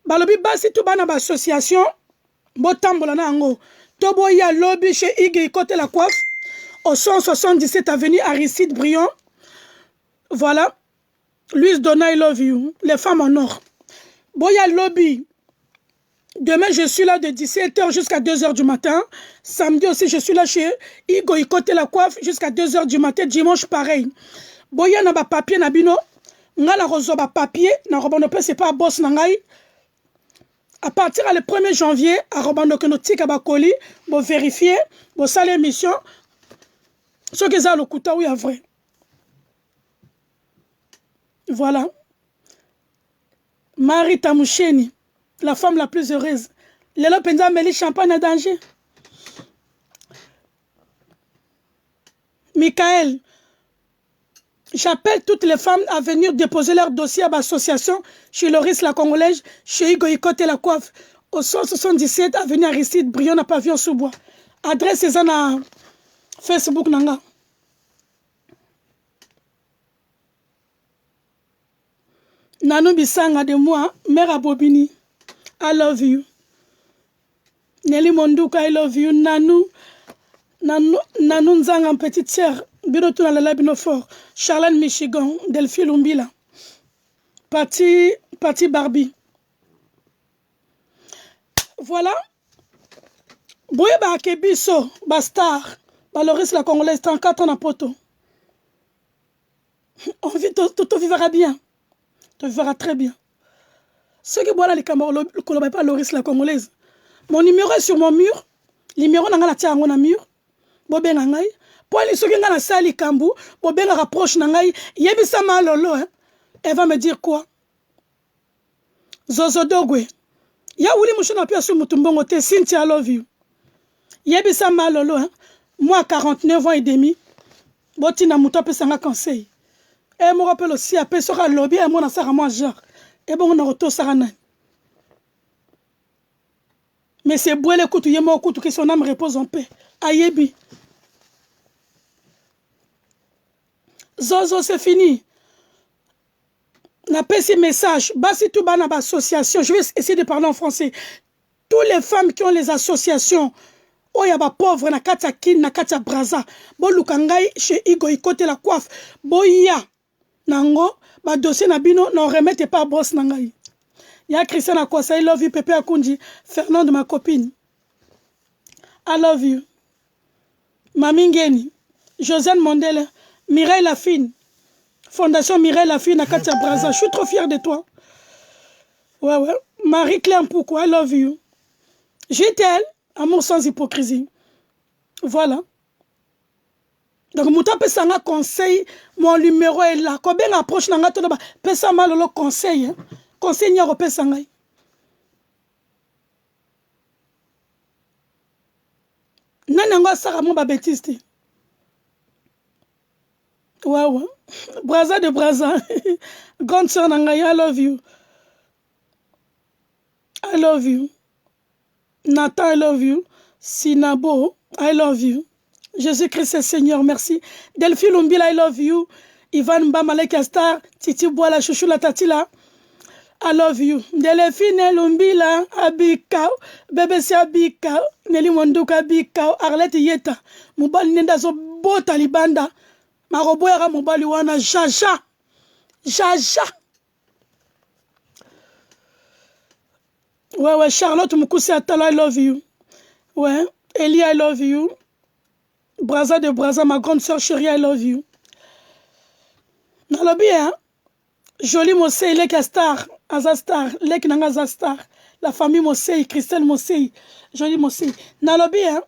Balobi basi tout bana ba association bo tambola na ngo. Tobo ya lobby chez Iggy côté la coiffe au 177 avenue Aristide Briand. Voilà. Louise Donna I love you. Les femmes en or. Boya lobby. Demain, je suis là de 17h jusqu'à 2h du matin. Samedi aussi, je suis là chez Igo Ikote la coiffe jusqu'à 2h du matin. Dimanche, pareil. Boya na ba papier na bino. Nga la rozo ba papier. Na robonope, c'est pas boss na ngai. À partir le 1er janvier, à robonoke no tika ba koli. Bo vérifier. Bo sale émission. Ce que ça le kuta oui, vrai. Voilà. Marie Tamusheni. La femme la plus heureuse. Lelo penza meli champagne à danger. Michael. J'appelle toutes les femmes à venir déposer leur dossier à l'association chez Loris la Congolaise, chez Hugo Ikote la Coiffe, au 177 avenue Aristide, Brion à Pavillon sous bois. Adresse c'est na Facebook nanga. Nanou Bissanga de moi, mère à Bobini. I love you. Nelly Monduka, I love you. Nanou Nzanga, petite sœur. Binotou na la Binofort. Charlène Michigan. Delphine Lumbila. Pati Barbie. Voilà. Boye ba Kebiso, Bastar. Valoris la Congolaise, 34 ans à poto. Tout vivra bien. Tu vivras très bien. Ceux qui boivent les camarades, ne connaissent pas Loris la Congolaise. Mon numéro est sur mon mur. Le numéro est sur mon mur. Bobé Nangai. Pour les ceux qui sont dans la salle, Bobé rapproche Nangai. Yebisa Malolo. Elle va me dire quoi? Zozo Dogwe. Ya Wuli Mouchona Pia sur Mutumbongo te Cynthia, I love you. Yebisa Malolo. Moi, 49 ans et demi. Botina Moutope Sanga conseil. Et je me rappelle aussi, après ce lobby, et moi, ça moi genre. Et bon, on a retourné ça. Mais c'est beau le couteau, il couteau que son âme repose en paix. Ayebi. Zozo, c'est fini. N'a pas ces messages. Basi tout bas dans l'association. Je vais essayer de parler en français. Toutes les femmes qui ont les associations, oh, y'a ba pauvre, na katia kin, na katia braza. Bo lukangai, chez Igo, Ikote la Coiffe. Bo ya. Nango, ba dossier na bino, non remette pas boss nangai. Ya Christian Akosa, I love you, Pepe Akunji, Fernand, ma copine. I love you. Mami Ngeni, Josiane Mondele, Mireille Lafine, Fondation Mireille Lafine à Katia Braza. Je suis trop fière de toi. Ouais. Marie-Claire Mpoukou, I love you. JTL, amour sans hypocrisie. Voilà. Donc, Mouta Pesanga conseil, mon numéro est là. Combien approche Nanga Tonoba, Pesama le conseil. Conseil n'y a Pesanga. Nananga Saramo Babetiste. Ouais. Braza de Braza. Grande sœur Nanga, I love you. I love you. Nathan, I love you. Sinabo, I love you. Jésus-Christ est Seigneur, merci. Delphine Lumbila, I love you. Ivan Mbamalek Astar, Titi Boala, Chouchou la Tatila, I love you. Delphine Lumbila, Abikao, BBC Abikao, Nelly Monduka Abikao, Arlette Yeta, Mubali Nenda zo bota libanda, Maroboyara Mubali wana, Jaja. Ouais, Charlotte Moukoussi Atala, I love you. Ouais, Elie, I love you. Braza de Braza, ma grande soeur chérie, I love you. Nalobi, hein? Jolie Mosei, Lek Astar, Azastar, Lek Nanga Azastar, la famille Mosei, Christelle Mosei, Jolie Mosei. Nalobi, hein?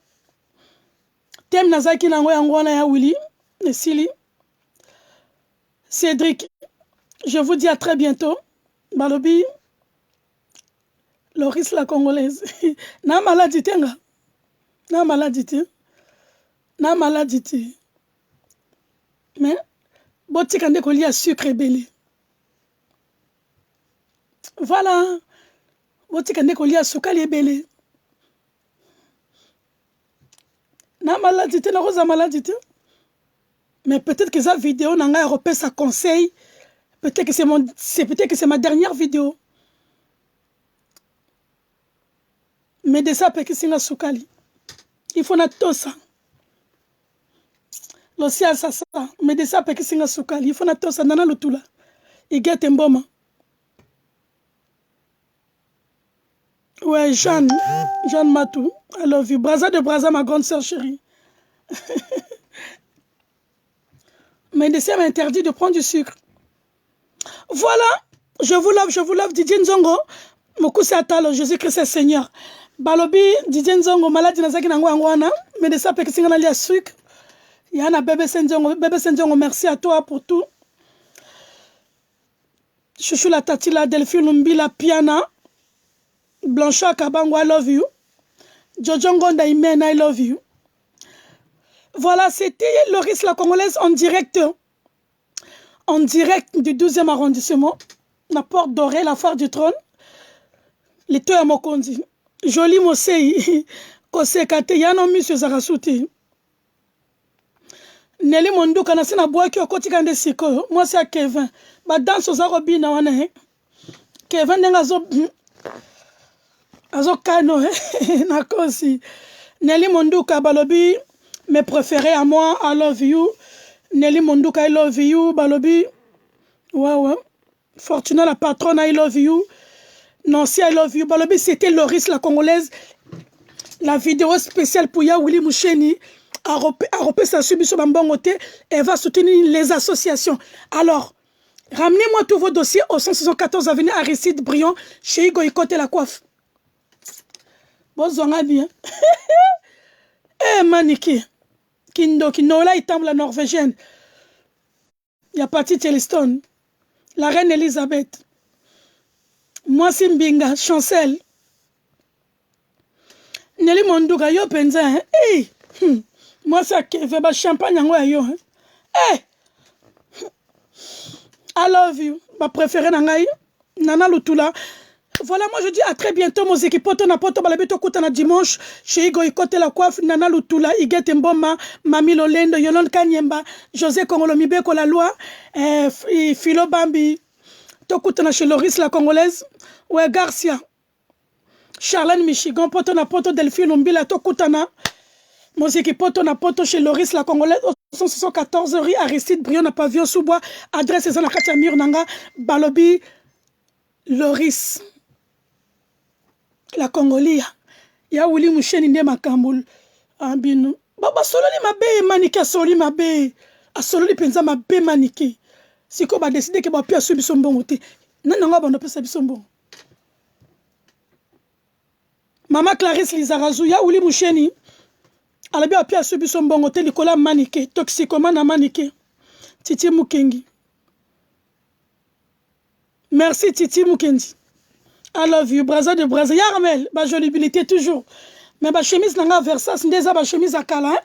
Tem Nazaki Nango Yangwana ya Willy, Nesili. Cédric, je vous dis à très bientôt. Nalobi, Loris la Congolaise. Na maladie tenga. Na maladie. Mais, boti kande ko lia sucre belé. Voilà. Boti kande ko lia sucre belé. Na maladie, na rosa maladie. Mais peut-être que cette vidéo n'a pas repéré sa conseil. Peut-être que c'est ma dernière vidéo. Mais de ça, peut-être que c'est un soukali. Il faut tout ça. L'océan, ça. Mais de ça, peut-être que c'est un soukali. Il faut tout ça. Nana le tout là. Il guette un bon. Ouais, Jeanne Matou. I love you. Braza de Braza, ma grande sœur chérie. Mais de ça m'a interdit de prendre du sucre. Voilà. Je vous love, Didier Nzongo. Mokusi Atalo, Jésus-Christ est Seigneur. Balobi, Didier Nzongo, maladie Nazaki Nangwana. Mais de ça, peut-être que c'est un sucre. Yana Bébé Senjongo, merci à toi pour tout. Chouchou la Tatila, Delphine Lumbila, Piana. Blanchard Kabango, I love you. Jojongo Ndaimen, I love you. Voilà, c'était Loris la Congolaise en direct en direct du 12e arrondissement, la porte dorée, la foire du trône, les deux à Mokondi. Joli Mosei, Kosekate, Yano Monsieur Zarasuti. Nelly Monduka, Nasina Boaki, Okotikande Siko, moi c'est Kevin. Ba danse aux Arobina, wane. Kevin Nengazo. Azo Kano, Nakosi. Nelly Monduka, Balobi, mes préférés à moi, I love you. Nelly Monduka, I love you. Balobi, ouais. Fortuna, la patronne, I love you. Nancy, I love you. Balobi, c'était Loris, la Congolaise. La vidéo spéciale pour Ya Willy Moucheni. Aropé sa subition Bambongote. Elle va soutenir les associations. Alors, ramenez-moi tous vos dossiers au 174 avenue Aristide Briand, chez Igo Ikote la coiffe. Bon, zonga bien. Eh, Maniki. Kindo, Kinola, Itam, la Norvégienne. Il y a Patty Tellestone. La reine Elisabeth. Moi, Simbinga, Chancel. Nelly Monduga, yo penza. Hey! Moi, ça fait ba champagne en yo. Hey! I love you. Ma préférée nangai. Nana Lutula. Voilà, moi je dis à très bientôt, mon équipe. Poto na poto, balabito kutana dimanche. Chez Igo Ikote la coiffe, Nana Lutula, Igete Mboma, Mami Lolendo, Yolande Kanyemba, José Kongolomibeko la loi, Philo Bambi, Tokutana chez Loris la Congolaise, ouais, Garcia, Charlène Michigan, poto na poto, Delphine Umbila, Tokutana, mon équipe poto na poto chez Loris la Congolaise, 114 rue Aristide Briand, na pavillon sous-bois, adresse Zana Katia Murnanga, Balobi, Loris. La Congolia. Ya Willy Moucheni nde makambul. Ambinu. Baba sololi mabe manike sololi mabe. A sololi penza mabe manike. Siko ba décider que ba pia subi sombongo te. Nananga ba no pesa bisombongo. Mama Clarisse Lizarazu ya Willy Moucheni. Alabi ba pia subi sombongo te likola manike. Toxicomane manike. Titi Mukengi. Merci Titi Mukendi. I love you, Braza de Braza. Yarmel, ma jolibilité toujours. Mais ma chemise n'a pas Versace, n'est pas chemise à Kala.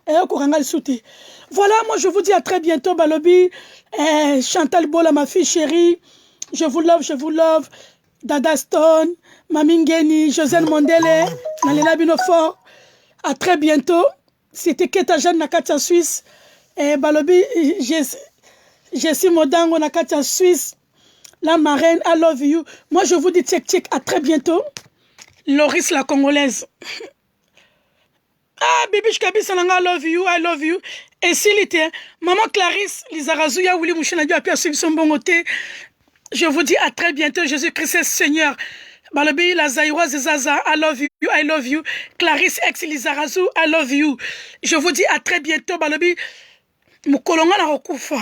Et au courant, elle sauté. Voilà, moi je vous dis à très bientôt, Balobi. Chantal Bola, ma fille chérie. Je vous love. Dada Stone, Mamingeni, Josène Mondele, Nalela Binofort. À très bientôt. C'était Keta Jeanne Nakatia Suisse. Et Balobi, Jessie Modango Nakatia Suisse. La marraine, I love you. Moi, je vous dis tchèque, à très bientôt. Loris, la Congolaise. Ah, Bibiche Kabisa, I love you. Et s'il était, Maman Clarisse, Lizarazuya, Willy Mouchena, Dieu a pu suivre son bon côté. Je vous dis à très bientôt. Jésus-Christ est Seigneur. Balobi, la Zaïroise Zaza, I love you. Clarisse, ex Lizarazu, I love you. Je vous dis à très bientôt. Balobi, Moukolonga na Rokufa.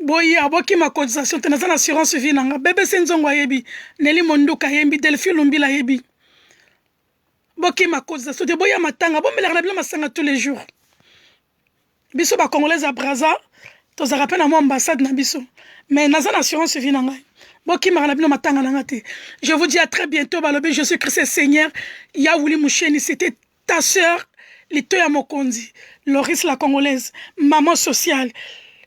Boyi aboki ma cotisation te nazana assurance vie nanga bébé senzongo yebi Nelly Monduka yebi Delphine Lumbila yebi boki ma cotisation te boya matanga bomela na bila masanga tous les jours biso ba congolaise à Braza to za rappel na mo ambassade na biso mais nazana assurance vie nanga boki ma na bila matanga nanga te. Je vous dis à très bientôt. Balobi, je suis Christ Seigneur. Ya Willy Moucheni, c'était ta sœur Litoya Mokondi, Loris la Congolaise, maman sociale.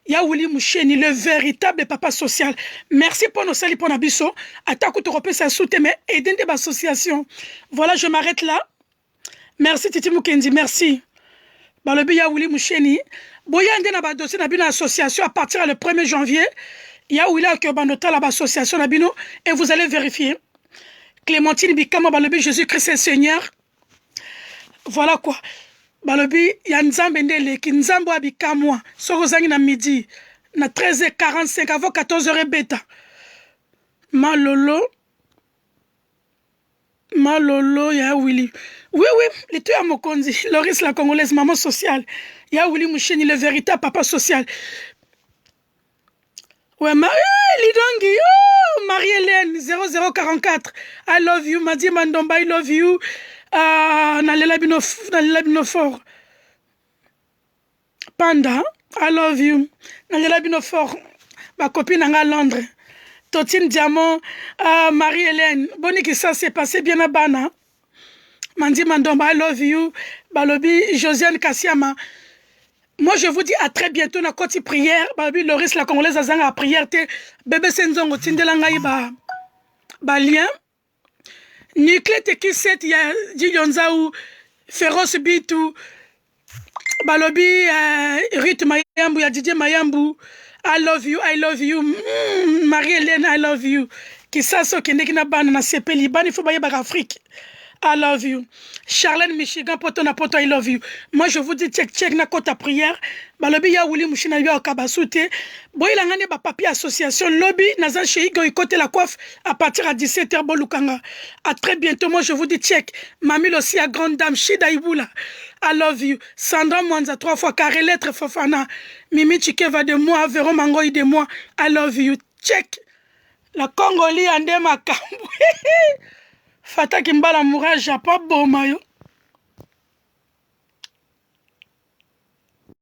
Ya Willy Moucheni, le véritable papa social. Merci pour nos salis pour Nabiso. Attaque au repère sa soute, mais aidez des associations. Voilà, je m'arrête là. Merci Titi Mukendi, merci. Balobi Ya Willy Moucheni. Boya ande na ba dossier na bino association à partir le 1er janvier. Ya Willy Akobandota la association na bino et vous allez vérifier. Clémentine Bikama Balobi Jésus-Christ Seigneur. Voilà quoi. Balobi ya nzambe ndele ki nzambo abika moi soko zangi na midi na 13h45 avant 14h beta malolo ya Willy. Oui, les deux à Mokondi, Loris la Congolaise, maman sociale. Ya Willy Moucheni, le véritable papa social. Ouais, Lidongi, oh, Marie-Hélène, 0044. I love you, Madi Mandomba, I love you. Nalela Binofort. Panda, I love you. Nalela Binofort. Ma copine à Londres. Totine Diamant, Marie-Hélène. Boni qui ça s'est passé bien à Bana. Mandi Mandomba, I love you. Balobi, Josiane Kassiama. Moi, je vous dis à très bientôt na koti prière. Babi Loris, la Congolaise, azanga à prière. Te bébé Senzongo, tindelangai ba lien. Nuclé te qui set ya Djilonza ou Féroce Bitou. Balobi Ruth Mayambu, ya Didier Mayambu. I love you, I love you. Marie-Hélène, I love you. Qui ça, ce qui n'est qu'une bande na CP Liban, il faut bailler par Afrique. I love you. Charlène Michigan, poto na poto, I love you. Moi, je vous dis, check na kota prière. Balobi ya wuli mouchina yo kabasute. Boy la ngane ba papier association lobby nazan cheigo ikote la coiffe à partir à 17h bolukanga. À très bientôt. Moi, je vous dis check. Mamie aussi à grande dame Shida Ibula. I love you. Sandra Mwanza 3 fois carré lettre Fofana. Mimi Chikeva de moi, Véro Mangoy de moi. I love you. Check. La Congoli ande makambu. Fata Kimbala Moura, Japon Bomayo.